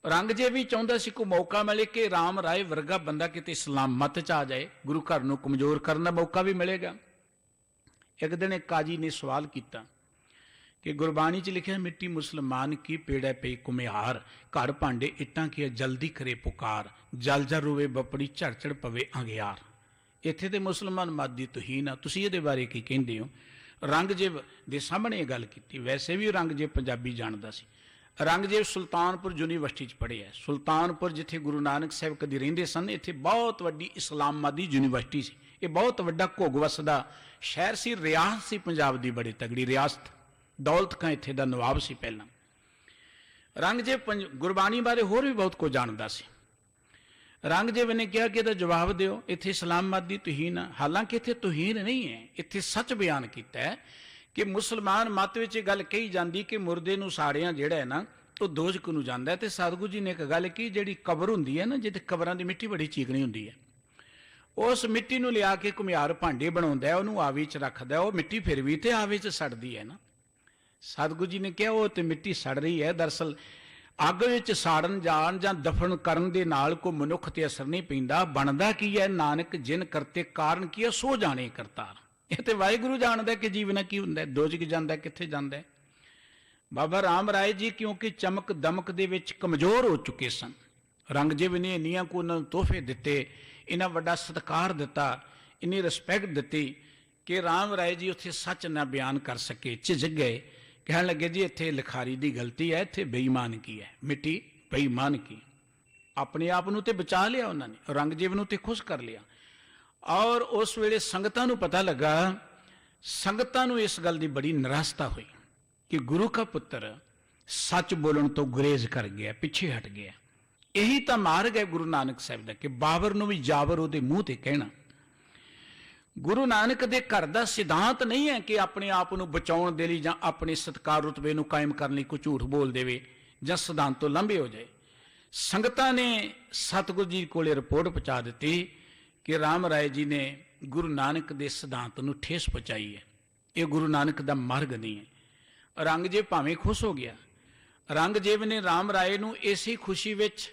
ਔਰੰਗਜ਼ੇਬ ਵੀ ਚਾਹੁੰਦਾ ਸੀ ਕੋਈ ਮੌਕਾ ਮਿਲੇ ਕਿ ਰਾਮ ਰਾਏ ਵਰਗਾ ਬੰਦਾ ਕਿਤੇ ਇਸਲਾਮ ਮਤ 'ਚ ਆ ਜਾਏ, ਗੁਰੂ ਘਰ ਨੂੰ ਕਮਜ਼ੋਰ ਕਰਨ ਦਾ ਮੌਕਾ ਵੀ ਮਿਲੇਗਾ। ਇੱਕ ਦਿਨ ਇੱਕ ਕਾਜੀ ਨੇ ਸਵਾਲ ਕੀਤਾ ਕਿ ਗੁਰਬਾਣੀ 'ਚ ਲਿਖਿਆ, ਮਿੱਟੀ ਮੁਸਲਮਾਨ ਕੀ ਪੇੜਾ ਪਈ ਕੁਮਿਹਾਰ, ਘਰ ਭਾਂਡੇ ਇੱਟਾਂ ਕੀ ਜਲਦੀ ਕਰੇ ਪੁਕਾਰ, ਜਲ ਜਲ ਰੋਵੇ ਬਪੜੀ ਝੜ ਝੜ ਪਵੇ ਅੰਗਿਆਰ। ਇੱਥੇ ਤੇ ਮੁਸਲਮਾਨ ਮਤ ਦੀ ਤੋਹੀਨ ਆ, ਤੁਸੀਂ ਇਹਦੇ ਬਾਰੇ ਕੀ ਕਹਿੰਦੇ ਹੋ? ਔਰੰਗਜ਼ੇਬ ਦੇ ਸਾਹਮਣੇ ਇਹ ਗੱਲ ਕੀਤੀ। ਵੈਸੇ ਵੀ ਔਰੰਗਜ਼ੇਬ ਪੰਜਾਬੀ ਜਾਣਦਾ ਸੀ। ਔਰੰਗਜ਼ੇਬ ਸੁਲਤਾਨਪੁਰ ਯੂਨੀਵਰਸਿਟੀ 'ਚ ਪੜ੍ਹਿਆ। ਸੁਲਤਾਨਪੁਰ ਜਿੱਥੇ ਗੁਰੂ ਨਾਨਕ ਸਾਹਿਬ ਕਦੀ ਰਹਿੰਦੇ ਸਨ, ਇੱਥੇ ਬਹੁਤ ਵੱਡੀ ਇਸਲਾਮਾਬਾਦ ਦੀ ਯੂਨੀਵਰਸਿਟੀ ਸੀ। ਇਹ ਬਹੁਤ ਵੱਡਾ ਘੁੱਗ ਵਸਦਾ ਸ਼ਹਿਰ ਸੀ, ਰਿਆਸਤ ਸੀ ਪੰਜਾਬ ਦੀ, ਬੜੀ ਤਗੜੀ ਰਿਆਸਤ। ਦੌਲਤ ਖਾਂ ਇੱਥੇ ਦਾ ਨਵਾਬ ਸੀ ਪਹਿਲਾਂ। ਔਰੰਗਜ਼ੇਬ ਗੁਰਬਾਣੀ ਬਾਰੇ ਹੋਰ ਵੀ ਬਹੁਤ ਕੁਝ ਜਾਣਦਾ ਸੀ। ਔਰੰਗਜ਼ੇਬ ਨੇ ਕਿਹਾ ਕਿ ਇਹਦਾ ਜਵਾਬ ਦਿਓ, ਇੱਥੇ ਇਸਲਾਮਾਬਾਦ ਦੀ ਤੋਹੀਨ ਆ। ਹਾਲਾਂਕਿ ਇੱਥੇ ਤੋਹੀਨ ਨਹੀਂ ਹੈ, ਇੱਥੇ ਸੱਚ ਬਿਆਨ ਕੀਤਾ ਹੈ ਕਿ ਮੁਸਲਮਾਨ ਮੱਤ ਵਿੱਚ ਇਹ ਗੱਲ ਕਹੀ ਜਾਂਦੀ ਕਿ ਮੁਰਦੇ ਨੂੰ ਸਾੜਿਆਂ ਜਿਹੜਾ ਹੈ ਨਾ, ਉਹ ਦੋਜ਼ਖ ਨੂੰ ਜਾਂਦਾ ਹੈ। ਤੇ ਸਤਿਗੁਰੂ ਜੀ ਨੇ ਇੱਕ ਗੱਲ ਕੀ, ਜਿਹੜੀ ਕਬਰ ਹੁੰਦੀ ਹੈ ਨਾ, ਜਿੱਥੇ ਕਬਰਾਂ ਦੀ ਮਿੱਟੀ ਬੜੀ ਚੀਕਣੀ ਹੁੰਦੀ ਹੈ, ਉਸ ਮਿੱਟੀ ਨੂੰ ਲਿਆ ਕੇ ਘੁਮਿਆਰ ਭਾਂਡੇ ਬਣਾਉਂਦਾ ਹੈ, ਉਹਨੂੰ ਆਵੇ 'ਚ ਰੱਖਦਾ, ਉਹ ਮਿੱਟੀ ਫਿਰ ਵੀ ਤੇ ਆਵੇ 'ਚ ਸੜਦੀ ਹੈ ਨਾ। ਸਤਿਗੁਰੂ ਜੀ ਨੇ ਕਿਹਾ ਉਹ ਤੇ ਮਿੱਟੀ ਸੜ ਰਹੀ ਹੈ। ਦਰਅਸਲ ਅੱਗ ਵਿੱਚ ਸਾੜਨ ਜਾਣ ਜਾਂ ਦਫਨ ਕਰਨ ਦੇ ਨਾਲ ਕੋਈ ਮਨੁੱਖ ਤੇ ਅਸਰ ਨਹੀਂ ਪੈਂਦਾ। ਬਣਦਾ ਕੀ ਹੈ, ਨਾਨਕ ਜਿਨ ਕਰਤੇ ਕਾਰਨ ਕੀ ਹੈ, ਸੋ ਜਾਣੇ ਕਰਤਾਰ। ਇਹ ਤੇ ਵਾਹਿਗੁਰੂ ਜਾਣਦਾ ਕਿ ਜੀਵਨ ਕੀ ਹੁੰਦਾ, ਦੋਜ਼ਖ ਜਾਂਦਾ ਕਿੱਥੇ ਜਾਂਦਾ। ਬਾਬਾ ਰਾਮ ਰਾਏ ਜੀ ਕਿਉਂਕਿ ਚਮਕ ਦਮਕ ਦੇ ਵਿੱਚ ਕਮਜ਼ੋਰ ਹੋ ਚੁੱਕੇ ਸਨ, ਔਰੰਗਜ਼ੇਬ ਨੇ ਇੰਨੀਆਂ ਕੋ ਉਹਨਾਂ ਨੂੰ ਤੋਹਫੇ ਦਿੱਤੇ, ਇੰਨਾ ਵੱਡਾ ਸਤਿਕਾਰ ਦਿੱਤਾ, ਇੰਨੀ ਰਿਸਪੈਕਟ ਦਿੱਤੀ ਕਿ ਰਾਮ ਰਾਏ ਜੀ ਉੱਥੇ ਸੱਚ ਨਾ ਬਿਆਨ ਕਰ ਸਕੇ, ਝਿਜਕ ਗਏ। ਕਹਿਣ ਲੱਗੇ ਜੀ ਇੱਥੇ ਲਿਖਾਰੀ ਦੀ ਗਲਤੀ ਹੈ, ਇੱਥੇ ਬੇਈਮਾਨ ਕੀ ਹੈ, ਮਿੱਟੀ ਬੇਈਮਾਨ ਕੀ। ਆਪਣੇ ਆਪ ਨੂੰ ਤੇ ਬਚਾ ਲਿਆ ਉਹਨਾਂ ਨੇ, ਔਰੰਗਜ਼ੇਬ ਨੂੰ ਤੇ ਖੁਸ਼ ਕਰ ਲਿਆ। ਔਰ ਉਸ ਵੇਲੇ ਸੰਗਤਾਂ ਨੂੰ ਪਤਾ ਲੱਗਾ, ਸੰਗਤਾਂ ਨੂੰ ਇਸ ਗੱਲ ਦੀ ਬੜੀ ਨਿਰਾਸ਼ਤਾ ਹੋਈ ਕਿ ਗੁਰੂ ਕਾ ਪੁੱਤਰ ਸੱਚ ਬੋਲਣ ਤੋਂ ਗੁਰੇਜ਼ ਕਰ ਗਿਆ, ਪਿੱਛੇ ਹਟ ਗਿਆ। ਇਹੀ ਤਾਂ ਮਾਰਗ ਹੈ ਗੁਰੂ ਨਾਨਕ ਸਾਹਿਬ ਦਾ ਕਿ ਬਾਬਰ ਨੂੰ ਵੀ ਜਾਬਰ ਉਹਦੇ ਮੂੰਹ ਤੇ ਕਹਿਣਾ। ਗੁਰੂ ਨਾਨਕ ਦੇ ਘਰ ਦਾ ਸਿਧਾਂਤ ਨਹੀਂ ਹੈ ਕਿ ਆਪਣੇ ਆਪ ਨੂੰ ਬਚਾਉਣ ਦੇ ਲਈ ਜਾਂ ਆਪਣੇ ਸਤਿਕਾਰ ਰੁਤਬੇ ਨੂੰ ਕਾਇਮ ਕਰਨ ਲਈ ਕੋਈ ਝੂਠ ਬੋਲ ਦੇਵੇ ਜਾਂ ਸਿਧਾਂਤ ਤੋਂ ਲੰਬੇ ਹੋ ਜਾਏ। ਸੰਗਤਾਂ ਨੇ ਸਤਿਗੁਰੂ ਜੀ ਕੋਲੇ ਰਿਪੋਰਟ ਪਹੁੰਚਾ ਦਿੱਤੀ ਕਿ ਰਾਮ ਰਾਏ ਜੀ ਨੇ ਗੁਰੂ ਨਾਨਕ ਦੇ ਸਿਧਾਂਤ ਨੂੰ ਠੇਸ ਪਹੁੰਚਾਈ ਹੈ, ਇਹ ਗੁਰੂ ਨਾਨਕ ਦਾ ਮਾਰਗ ਨਹੀਂ ਹੈ। ਔਰੰਗਜ਼ੇਬ ਭਾਵੇਂ ਖੁਸ਼ ਹੋ ਗਿਆ। ਔਰੰਗਜ਼ੇਬ ਨੇ ਰਾਮ ਰਾਏ ਨੂੰ ਇਸੇ ਖੁਸ਼ੀ ਵਿੱਚ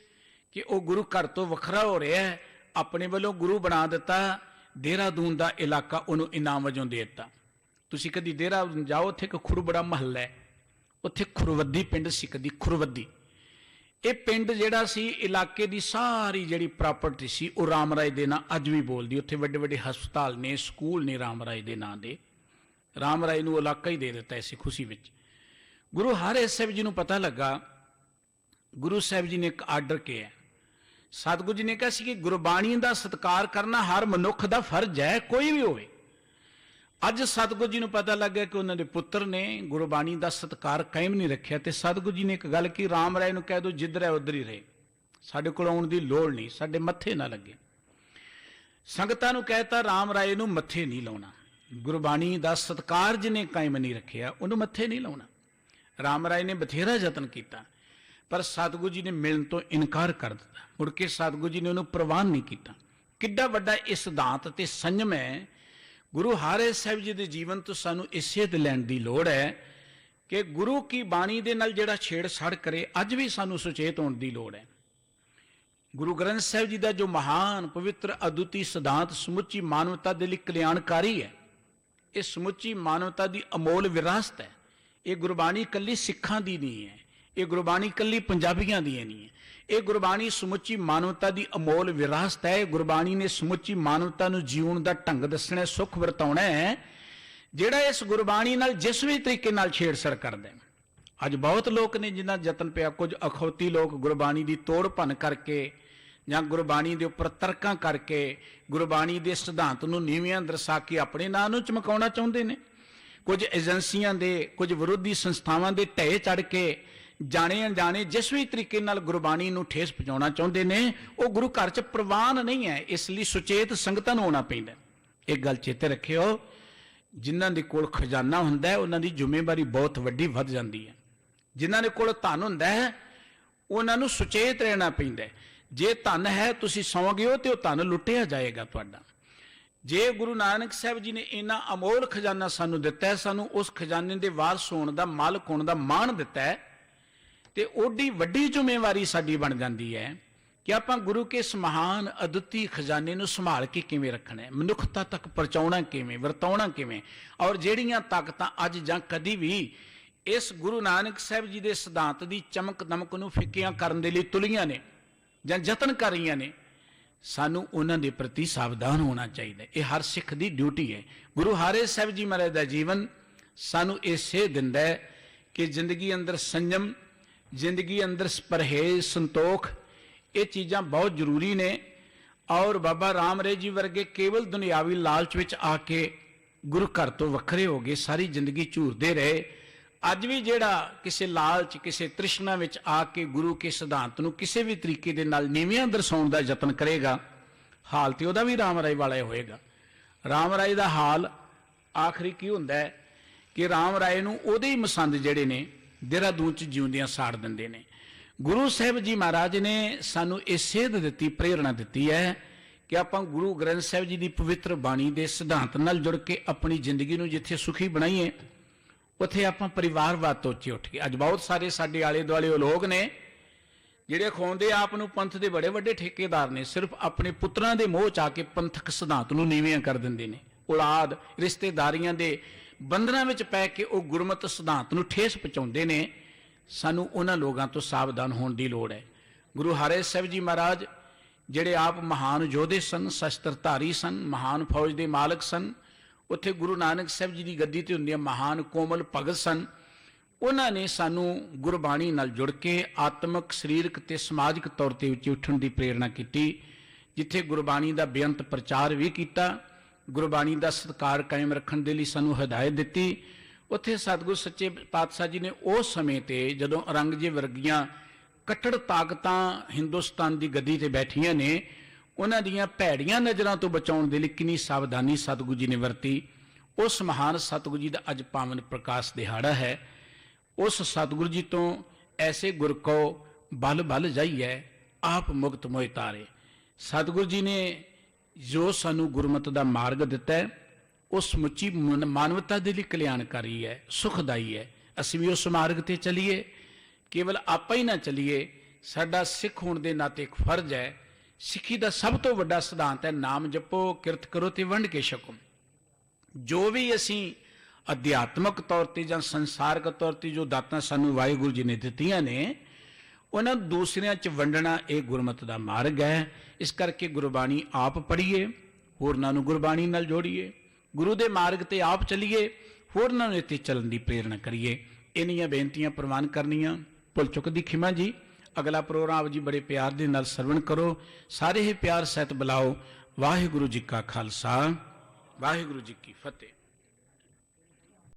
ਕਿ ਉਹ ਗੁਰੂ ਘਰ ਤੋਂ ਵੱਖਰਾ ਹੋ ਰਿਹਾ ਹੈ, ਆਪਣੇ ਵੱਲੋਂ ਗੁਰੂ ਬਣਾ ਦਿੱਤਾ। ਦੇਹਰਾਦੂਨ ਦਾ ਇਲਾਕਾ ਉਹਨੂੰ ਇਨਾਮ ਵਜੋਂ ਦੇ ਦਿੱਤਾ। ਤੁਸੀਂ ਕਦੀ ਦੇਹਰਾਦੂਨ ਜਾਓ, ਉੱਥੇ ਇੱਕ ਖੁਰਬੜਾ ਮਹੱਲਾ ਹੈ, ਉੱਥੇ ਖੁਰਵੱਦੀ ਪਿੰਡ ਸੀ, ਕਦੀ ਖੁਰਵੱਦੀ। ਇਹ ਪਿੰਡ ਜਿਹੜਾ ਸੀ, ਇਲਾਕੇ ਦੀ ਸਾਰੀ ਜਿਹੜੀ ਪ੍ਰਾਪਰਟੀ ਸੀ ਉਹ ਰਾਮ ਰਾਏ ਦੇ ਨਾਂ ਅੱਜ ਵੀ ਬੋਲਦੀ। ਉੱਥੇ ਵੱਡੇ ਵੱਡੇ ਹਸਪਤਾਲ ਨੇ, ਸਕੂਲ ਨੇ ਰਾਮ ਰਾਏ ਦੇ ਨਾਂ ਦੇ। ਰਾਮ ਰਾਏ ਨੂੰ ਇਲਾਕਾ ਹੀ ਦੇ ਦਿੱਤਾ ਇਸੇ ਖੁਸ਼ੀ ਵਿੱਚ। ਗੁਰੂ ਹਰਿ ਸਾਹਿਬ ਜੀ ਨੂੰ ਪਤਾ ਲੱਗਾ, ਗੁਰੂ ਸਾਹਿਬ ਜੀ ਨੇ ਇੱਕ ਆਰਡਰ ਕਿਹਾ। ਸਤਿਗੁਰੂ ਜੀ ਨੇ ਕਿਹਾ ਸੀ ਕਿ ਗੁਰਬਾਣੀ ਦਾ ਸਤਿਕਾਰ ਕਰਨਾ ਹਰ ਮਨੁੱਖ ਦਾ ਫਰਜ਼ ਹੈ, ਕੋਈ ਵੀ ਹੋਵੇ। ਅੱਜ ਸਤਿਗੁਰੂ ਜੀ ਨੂੰ ਪਤਾ ਲੱਗਿਆ ਕਿ ਉਹਨਾਂ ਦੇ ਪੁੱਤਰ ਨੇ ਗੁਰਬਾਣੀ ਦਾ ਸਤਿਕਾਰ ਕਾਇਮ ਨਹੀਂ ਰੱਖਿਆ। ਤੇ ਸਤਿਗੁਰੂ ਜੀ ਨੇ ਇੱਕ ਗੱਲ ਕੀ, ਰਾਮ ਰਾਏ ਨੂੰ ਕਹਿ ਦਿਓ ਜਿੱਧਰ ਹੈ ਉੱਧਰ ਹੀ ਰਹੇ, ਸਾਡੇ ਕੋਲ ਆਉਣ ਦੀ ਲੋੜ ਨਹੀਂ, ਸਾਡੇ ਮੱਥੇ ਨਾ ਲੱਗੇ। ਸੰਗਤਾਂ ਨੂੰ ਕਹਿਤਾ ਰਾਮ ਰਾਏ ਨੂੰ ਮੱਥੇ ਨਹੀਂ ਲਾਉਣਾ। ਗੁਰਬਾਣੀ ਦਾ ਸਤਕਾਰ ਜਿਹਨੇ ਕਾਇਮ ਨਹੀਂ ਰੱਖਿਆ ਉਹਨੂੰ ਮੱਥੇ ਨਹੀਂ ਲਾਉਣਾ। ਰਾਮ ਰਾਏ ਨੇ ਬਥੇਰਾ ਯਤਨ ਕੀਤਾ ਪਰ ਸਤਿਗੁਰੂ ਜੀ ਨੇ ਮਿਲਣ ਤੋਂ ਇਨਕਾਰ ਕਰ ਦਿੱਤਾ। ਮੁੜ ਕੇ ਸਤਿਗੁਰੂ ਜੀ ਨੇ ਉਹਨੂੰ ਪ੍ਰਵਾਨ ਨਹੀਂ ਕੀਤਾ। ਕਿੱਡਾ ਵੱਡਾ ਇਹ ਸਿਧਾਂਤ ਤੇ ਸੰਜਮ ਹੈ। ਗੁਰੂ ਹਰਿ ਸਾਹਿਬ ਜੀ ਦੇ ਜੀਵਨ ਤੋਂ ਸਾਨੂੰ ਇਹ ਸੇਧ ਲੈਣ ਦੀ ਲੋੜ ਹੈ ਕਿ ਗੁਰੂ ਕੀ ਬਾਣੀ ਦੇ ਨਾਲ ਜਿਹੜਾ ਛੇੜਛਾੜ ਕਰੇ, ਅੱਜ ਵੀ ਸਾਨੂੰ ਸੁਚੇਤ ਹੋਣ ਦੀ ਲੋੜ ਹੈ। ਗੁਰੂ ਗ੍ਰੰਥ ਸਾਹਿਬ ਜੀ ਦਾ ਜੋ ਮਹਾਨ ਪਵਿੱਤਰ ਅਦੁੱਤੀ ਸਿਧਾਂਤ ਸਮੁੱਚੀ ਮਾਨਵਤਾ ਦੇ ਲਈ ਕਲਿਆਣਕਾਰੀ ਹੈ, ਇਹ ਸਮੁੱਚੀ ਮਾਨਵਤਾ ਦੀ ਅਮੋਲ ਵਿਰਾਸਤ ਹੈ। ਇਹ ਗੁਰਬਾਣੀ ਇਕੱਲੀ ਸਿੱਖਾਂ ਦੀ ਨਹੀਂ ਹੈ, ਇਹ ਗੁਰਬਾਣੀ ਇਕੱਲੀ ਪੰਜਾਬੀਆਂ ਦੀ ਨਹੀਂ ਹੈ, ਇਹ ਗੁਰਬਾਣੀ ਸਮੁੱਚੀ ਮਾਨਵਤਾ ਦੀ ਅਮੋਲ ਵਿਰਾਸਤ ਹੈ। ਗੁਰਬਾਣੀ ਨੇ ਸਮੁੱਚੀ ਮਾਨਵਤਾ ਨੂੰ ਜੀਉਣ ਦਾ ਢੰਗ ਦੱਸਣਾ, ਸੁੱਖ ਵਰਤਾਉਣਾ ਹੈ। ਜਿਹੜਾ ਇਸ ਗੁਰਬਾਣੀ ਨਾਲ ਜਿਸ ਵੀ ਤਰੀਕੇ ਨਾਲ ਛੇੜਛਾੜ ਕਰਦੇ ਨੇ, ਅੱਜ ਬਹੁਤ ਲੋਕ ਨੇ ਜਿਨ੍ਹਾਂ ਯਤਨ ਪਿਆ, ਕੁਝ ਅਖੌਤੀ ਲੋਕ ਗੁਰਬਾਣੀ ਦੀ ਤੋੜ ਭੰਨ ਕਰਕੇ ਜਾਂ ਗੁਰਬਾਣੀ ਦੇ ਉੱਪਰ ਤਰਕਾਂ ਕਰਕੇ ਗੁਰਬਾਣੀ ਦੇ ਸਿਧਾਂਤ ਨੂੰ ਨੀਵਿਆਂ ਦਰਸਾ ਕੇ ਆਪਣੇ ਨਾਂ ਨੂੰ ਚਮਕਾਉਣਾ ਚਾਹੁੰਦੇ ਨੇ। ਕੁਝ ਏਜੰਸੀਆਂ ਦੇ, ਕੁਝ ਵਿਰੋਧੀ ਸੰਸਥਾਵਾਂ ਦੇ ਢਹਿ ਚੜ੍ਹ ਕੇ ਜਾਣੇ ਅਣਜਾਣੇ ਜਿਸ ਵੀ ਤਰੀਕੇ ਨਾਲ ਗੁਰਬਾਣੀ ਨੂੰ ਠੇਸ ਪਹੁੰਚਾਉਣਾ ਚਾਹੁੰਦੇ ਨੇ, ਉਹ ਗੁਰੂ ਘਰ 'ਚ ਪ੍ਰਵਾਨ ਨਹੀਂ ਹੈ। ਇਸ ਲਈ ਸੁਚੇਤ ਸੰਗਤਾਂ ਨੂੰ ਹੋਣਾ ਪੈਂਦਾ। ਇਹ ਗੱਲ ਚੇਤੇ ਰੱਖਿਓ, ਜਿਨ੍ਹਾਂ ਦੇ ਕੋਲ ਖਜ਼ਾਨਾ ਹੁੰਦਾ ਹੈ ਉਹਨਾਂ ਦੀ ਜ਼ਿੰਮੇਵਾਰੀ ਬਹੁਤ ਵੱਡੀ ਵੱਧ ਜਾਂਦੀ ਹੈ। ਜਿਨ੍ਹਾਂ ਦੇ ਕੋਲ ਧਨ ਹੁੰਦਾ ਹੈ ਉਹਨਾਂ ਨੂੰ ਸੁਚੇਤ ਰਹਿਣਾ ਪੈਂਦਾ। ਜੇ ਧਨ ਹੈ ਤੁਸੀਂ ਸੌਂ ਗਏ ਹੋ ਤੇ ਉਹ ਧਨ ਲੁੱਟਿਆ ਜਾਏਗਾ ਤੁਹਾਡਾ। ਜੇ ਗੁਰੂ ਨਾਨਕ ਸਾਹਿਬ ਜੀ ਨੇ ਇੰਨਾ ਅਮੋਲ ਖਜ਼ਾਨਾ ਸਾਨੂੰ ਦਿੱਤਾ ਹੈ, ਸਾਨੂੰ ਉਸ ਖਜ਼ਾਨੇ ਦੇ ਵਾਰਸ ਹੋਣ ਦਾ, ਮਾਲਕ ਹੋਣ ਦਾ ਮਾਣ ਦਿੱਤਾ ਹੈ, ਤੇ ਓਡੀ ਵੱਡੀ ਜ਼ਿੰਮੇਵਾਰੀ ਸਾਡੀ ਬਣ ਜਾਂਦੀ ਹੈ ਕਿ ਆਪਾਂ ਗੁਰੂ ਕੇ ਇਸ ਮਹਾਨ ਅਦੁੱਤੀ ਖਜ਼ਾਨੇ ਨੂੰ ਸੰਭਾਲ ਕੇ ਕਿਵੇਂ ਰੱਖਣਾ ਹੈ, ਮਨੁੱਖਤਾ ਤੱਕ ਪਹੁੰਚਾਉਣਾ ਕਿਵੇਂ, ਵਰਤਾਉਣਾ ਕਿਵੇਂ। ਔਰ ਜਿਹੜੀਆਂ ਤਾਕਤਾਂ ਅੱਜ ਜਾਂ ਕਦੀ ਵੀ ਇਸ ਗੁਰੂ ਨਾਨਕ ਸਾਹਿਬ ਜੀ ਦੇ ਸਿਧਾਂਤ ਦੀ ਚਮਕ ਦਮਕ ਨੂੰ ਫਿੱਕੀਆਂ ਕਰਨ ਦੇ ਲਈ ਤੁਲੀਆਂ ਨੇ ਜਾਂ ਯਤਨ ਕਰ ਰਹੀਆਂ ਨੇ, ਸਾਨੂੰ ਉਹਨਾਂ ਦੇ ਪ੍ਰਤੀ ਸਾਵਧਾਨ ਹੋਣਾ ਚਾਹੀਦਾ। ਇਹ ਹਰ ਸਿੱਖ ਦੀ ਡਿਊਟੀ ਹੈ। ਗੁਰੂ ਹਰਿ ਸਾਹਿਬ ਜੀ ਮਹਾਰਾਜ ਦਾ ਜੀਵਨ ਸਾਨੂੰ ਇਹ ਸੇਧ ਦਿੰਦਾ ਹੈ ਕਿ ਜ਼ਿੰਦਗੀ ਅੰਦਰ ਸੰਜਮ, ਜ਼ਿੰਦਗੀ ਅੰਦਰ ਪਰਹੇਜ਼, ਸੰਤੋਖ, ਇਹ ਚੀਜ਼ਾਂ ਬਹੁਤ ਜ਼ਰੂਰੀ ਨੇ। ਔਰ ਬਾਬਾ ਰਾਮ ਰਾਏ ਜੀ ਵਰਗੇ ਕੇਵਲ ਦੁਨਿਆਵੀ ਲਾਲਚ ਵਿੱਚ ਆ ਕੇ ਗੁਰੂ ਘਰ ਤੋਂ ਵੱਖਰੇ ਹੋ ਗਏ, ਸਾਰੀ ਜ਼ਿੰਦਗੀ ਝੂਰਦੇ ਰਹੇ। ਅੱਜ ਵੀ ਜਿਹੜਾ ਕਿਸੇ ਲਾਲਚ, ਕਿਸੇ ਤ੍ਰਿਸ਼ਨਾ ਵਿੱਚ ਆ ਕੇ ਗੁਰੂ ਕੇ ਸਿਧਾਂਤ ਨੂੰ ਕਿਸੇ ਵੀ ਤਰੀਕੇ ਦੇ ਨਾਲ ਨੀਵਿਆਂ ਦਰਸਾਉਣ ਦਾ ਯਤਨ ਕਰੇਗਾ, ਹਾਲ ਤੇ ਉਹਦਾ ਵੀ ਰਾਮ ਰਾਏ ਵਾਲਾ ਹੀ ਹੋਏਗਾ। ਰਾਮ ਰਾਏ ਦਾ ਹਾਲ ਆਖਰੀ ਕੀ ਹੁੰਦਾ ਹੈ ਕਿ ਰਾਮ ਰਾਏ ਨੂੰ ਉਹਦੇ ਹੀ ਮਸੰਦ ਜਿਹੜੇ ਨੇ ਦੇਹਰਾਦੂਨ 'ਚ ਜਿਉਂਦਿਆਂ ਸਾੜ ਦਿੰਦੇ ਨੇ। ਗੁਰੂ ਸਾਹਿਬ ਜੀ ਮਹਾਰਾਜ ਨੇ ਸਾਨੂੰ ਇਹ ਸੇਧ ਦਿੱਤੀ, ਪ੍ਰੇਰਣਾ ਦਿੱਤੀ ਹੈ ਕਿ ਆਪਾਂ ਗੁਰੂ ਗ੍ਰੰਥ ਸਾਹਿਬ ਜੀ ਦੀ ਪਵਿੱਤਰ ਬਾਣੀ ਦੇ ਸਿਧਾਂਤ ਨਾਲ ਜੁੜ ਕੇ ਆਪਣੀ ਜ਼ਿੰਦਗੀ ਨੂੰ ਜਿੱਥੇ ਸੁਖੀ ਬਣਾਈਏ, ਉੱਥੇ ਆਪਾਂ ਪਰਿਵਾਰਵਾਦ ਤੋਂ ਉੱਚੇ ਉੱਠ ਕੇ। ਅੱਜ ਬਹੁਤ ਸਾਰੇ ਸਾਡੇ ਆਲੇ ਦੁਆਲੇ ਉਹ ਲੋਕ ਨੇ ਜਿਹੜੇ ਖਵਾਉਂਦੇ ਆਪ ਨੂੰ ਪੰਥ ਦੇ ਬੜੇ ਵੱਡੇ ਠੇਕੇਦਾਰ ਨੇ, ਸਿਰਫ ਆਪਣੇ ਪੁੱਤਰਾਂ ਦੇ ਮੋਹ 'ਚ ਆ ਕੇ ਪੰਥਕ ਸਿਧਾਂਤ ਨੂੰ ਨੀਵਿਆਂ ਕਰ ਦਿੰਦੇ ਨੇ। ਔਲਾਦ, ਰਿਸ਼ਤੇਦਾਰੀਆਂ ਦੇ ਬੰਧਨਾਂ ਵਿੱਚ ਪੈ ਕੇ ਉਹ ਗੁਰਮਤਿ ਸਿਧਾਂਤ ਨੂੰ ਠੇਸ ਪਹੁੰਚਾਉਂਦੇ ਨੇ। ਸਾਨੂੰ ਉਹਨਾਂ ਲੋਕਾਂ ਤੋਂ ਸਾਵਧਾਨ ਹੋਣ ਦੀ ਲੋੜ ਹੈ। ਗੁਰੂ ਹਰਿ ਸਾਹਿਬ ਜੀ ਮਹਾਰਾਜ ਜਿਹੜੇ ਆਪ ਮਹਾਨ ਯੋਧੇ ਸਨ, ਸ਼ਸਤਰਧਾਰੀ ਸਨ, ਮਹਾਨ ਫੌਜ ਦੇ ਮਾਲਕ ਸਨ, ਉੱਥੇ ਗੁਰੂ ਨਾਨਕ ਸਾਹਿਬ ਜੀ ਦੀ ਗੱਦੀ ਤੇ ਹੁੰਦੀਆਂ ਮਹਾਨ ਕੋਮਲ ਭਗਤ ਸਨ। ਉਹਨਾਂ ਨੇ ਸਾਨੂੰ ਗੁਰਬਾਣੀ ਨਾਲ ਜੁੜ ਕੇ ਆਤਮਿਕ, ਸਰੀਰਕ ਤੇ ਸਮਾਜਿਕ ਤੌਰ ਤੇ ਉੱਚੇ ਉੱਠਣ ਦੀ ਪ੍ਰੇਰਣਾ ਕੀਤੀ। ਜਿੱਥੇ ਗੁਰਬਾਣੀ ਦਾ ਬੇਅੰਤ ਪ੍ਰਚਾਰ ਵੀ ਕੀਤਾ, ਗੁਰਬਾਣੀ ਦਾ ਸਤਿਕਾਰ ਕਾਇਮ ਰੱਖਣ ਦੇ ਲਈ ਸਾਨੂੰ ਹਦਾਇਤ ਦਿੱਤੀ, ਉੱਥੇ ਸਤਿਗੁਰੂ ਸੱਚੇ ਪਾਤਸ਼ਾਹ ਜੀ ਨੇ ਉਸ ਸਮੇਂ ਤੇ ਜਦੋਂ ਔਰੰਗਜ਼ੇਬ ਵਰਗੀਆਂ ਕੱਟੜ ਤਾਕਤਾਂ ਹਿੰਦੁਸਤਾਨ ਦੀ ਗੱਦੀ ਤੇ ਬੈਠੀਆਂ ਨੇ, ਉਹਨਾਂ ਦੀਆਂ ਭੈੜੀਆਂ ਨਜ਼ਰਾਂ ਤੋਂ ਬਚਾਉਣ ਦੇ ਲਈ ਕਿੰਨੀ ਸਾਵਧਾਨੀ ਸਤਿਗੁਰੂ ਜੀ ਨੇ ਵਰਤੀ। ਉਸ ਮਹਾਨ ਸਤਿਗੁਰੂ ਜੀ ਦਾ ਅੱਜ ਪਾਵਨ ਪ੍ਰਕਾਸ਼ ਦਿਹਾੜਾ ਹੈ। ਉਸ ਸਤਿਗੁਰੂ ਜੀ ਤੋਂ ਐਸੇ ਗੁਰ ਕੋ ਬਲ ਬਲ ਜਾਈਐ, ਆਪ ਮੁਕਤ ਮੋਹਿ ਤਾਰੇ। ਸਤਿਗੁਰੂ ਜੀ ਨੇ ਜੋ ਸਾਨੂੰ ਗੁਰਮਤਿ ਦਾ ਮਾਰਗ ਦਿੱਤਾ ਹੈ, ਉਹ ਸਮੁੱਚੀ ਮਾਨਵਤਾ ਦੇ ਲਈ ਕਲਿਆਣਕਾਰੀ ਹੈ, ਸੁਖਦਾਈ ਹੈ। ਅਸੀਂ ਵੀ ਉਸ ਮਾਰਗ ਤੇ ਚੱਲੀਏ, ਕੇਵਲ ਆਪਾਂ ਹੀ ਨਾ ਚੱਲੀਏ। ਸਾਡਾ ਸਿੱਖ ਹੋਣ ਦੇ ਨਾਤੇ ਇੱਕ ਫਰਜ਼ ਹੈ। ਸਿੱਖੀ ਦਾ ਸਭ ਤੋਂ ਵੱਡਾ ਸਿਧਾਂਤ ਹੈ ਨਾਮ ਜਪੋ, ਕਿਰਤ ਕਰੋ ਤੇ ਵੰਡ ਕੇ ਛਕੋ। ਜੋ ਵੀ ਅਸੀਂ ਅਧਿਆਤਮਕ ਤੌਰ ਤੇ ਜਾਂ ਸੰਸਾਰਕ ਤੌਰ ਤੇ ਜੋ ਦਾਤਾਂ ਸਾਨੂੰ ਵਾਹਿਗੁਰੂ ਜੀ ਨੇ ਦਿੱਤੀਆਂ ਨੇ, ਉਹਨਾਂ ਨੂੰ ਦੂਸਰਿਆਂ 'ਚ ਵੰਡਣਾ ਇਹ ਗੁਰਮਤਿ ਦਾ ਮਾਰਗ ਹੈ। ਇਸ ਕਰਕੇ ਗੁਰਬਾਣੀ ਆਪ ਪੜ੍ਹੀਏ, ਹੋਰਨਾਂ ਨੂੰ ਗੁਰਬਾਣੀ ਨਾਲ ਜੋੜੀਏ, ਗੁਰੂ ਦੇ ਮਾਰਗ ਤੇ ਆਪ ਚੱਲੀਏ, ਹੋਰਨਾਂ ਨੂੰ ਇੱਥੇ ਚੱਲਣ ਦੀ ਪ੍ਰੇਰਣਾ ਕਰੀਏ। ਇੰਨੀਆਂ ਬੇਨਤੀਆਂ ਪ੍ਰਵਾਨ ਕਰਨੀਆਂ। ਭੁੱਲ ਚੁੱਕ ਦੀ ਖਿਮਾ ਜੀ। ਅਗਲਾ ਪ੍ਰੋਗਰਾਮ ਜੀ ਬੜੇ ਪਿਆਰ ਦੇ ਨਾਲ ਸਰਵਣ ਕਰੋ। ਸਾਰੇ ਹੀ ਪਿਆਰ ਸਹਿਤ ਬੁਲਾਓ। ਵਾਹਿਗੁਰੂ ਜੀ ਕਾ ਖਾਲਸਾ, ਵਾਹਿਗੁਰੂ ਜੀ ਕੀ ਫਤਿਹ।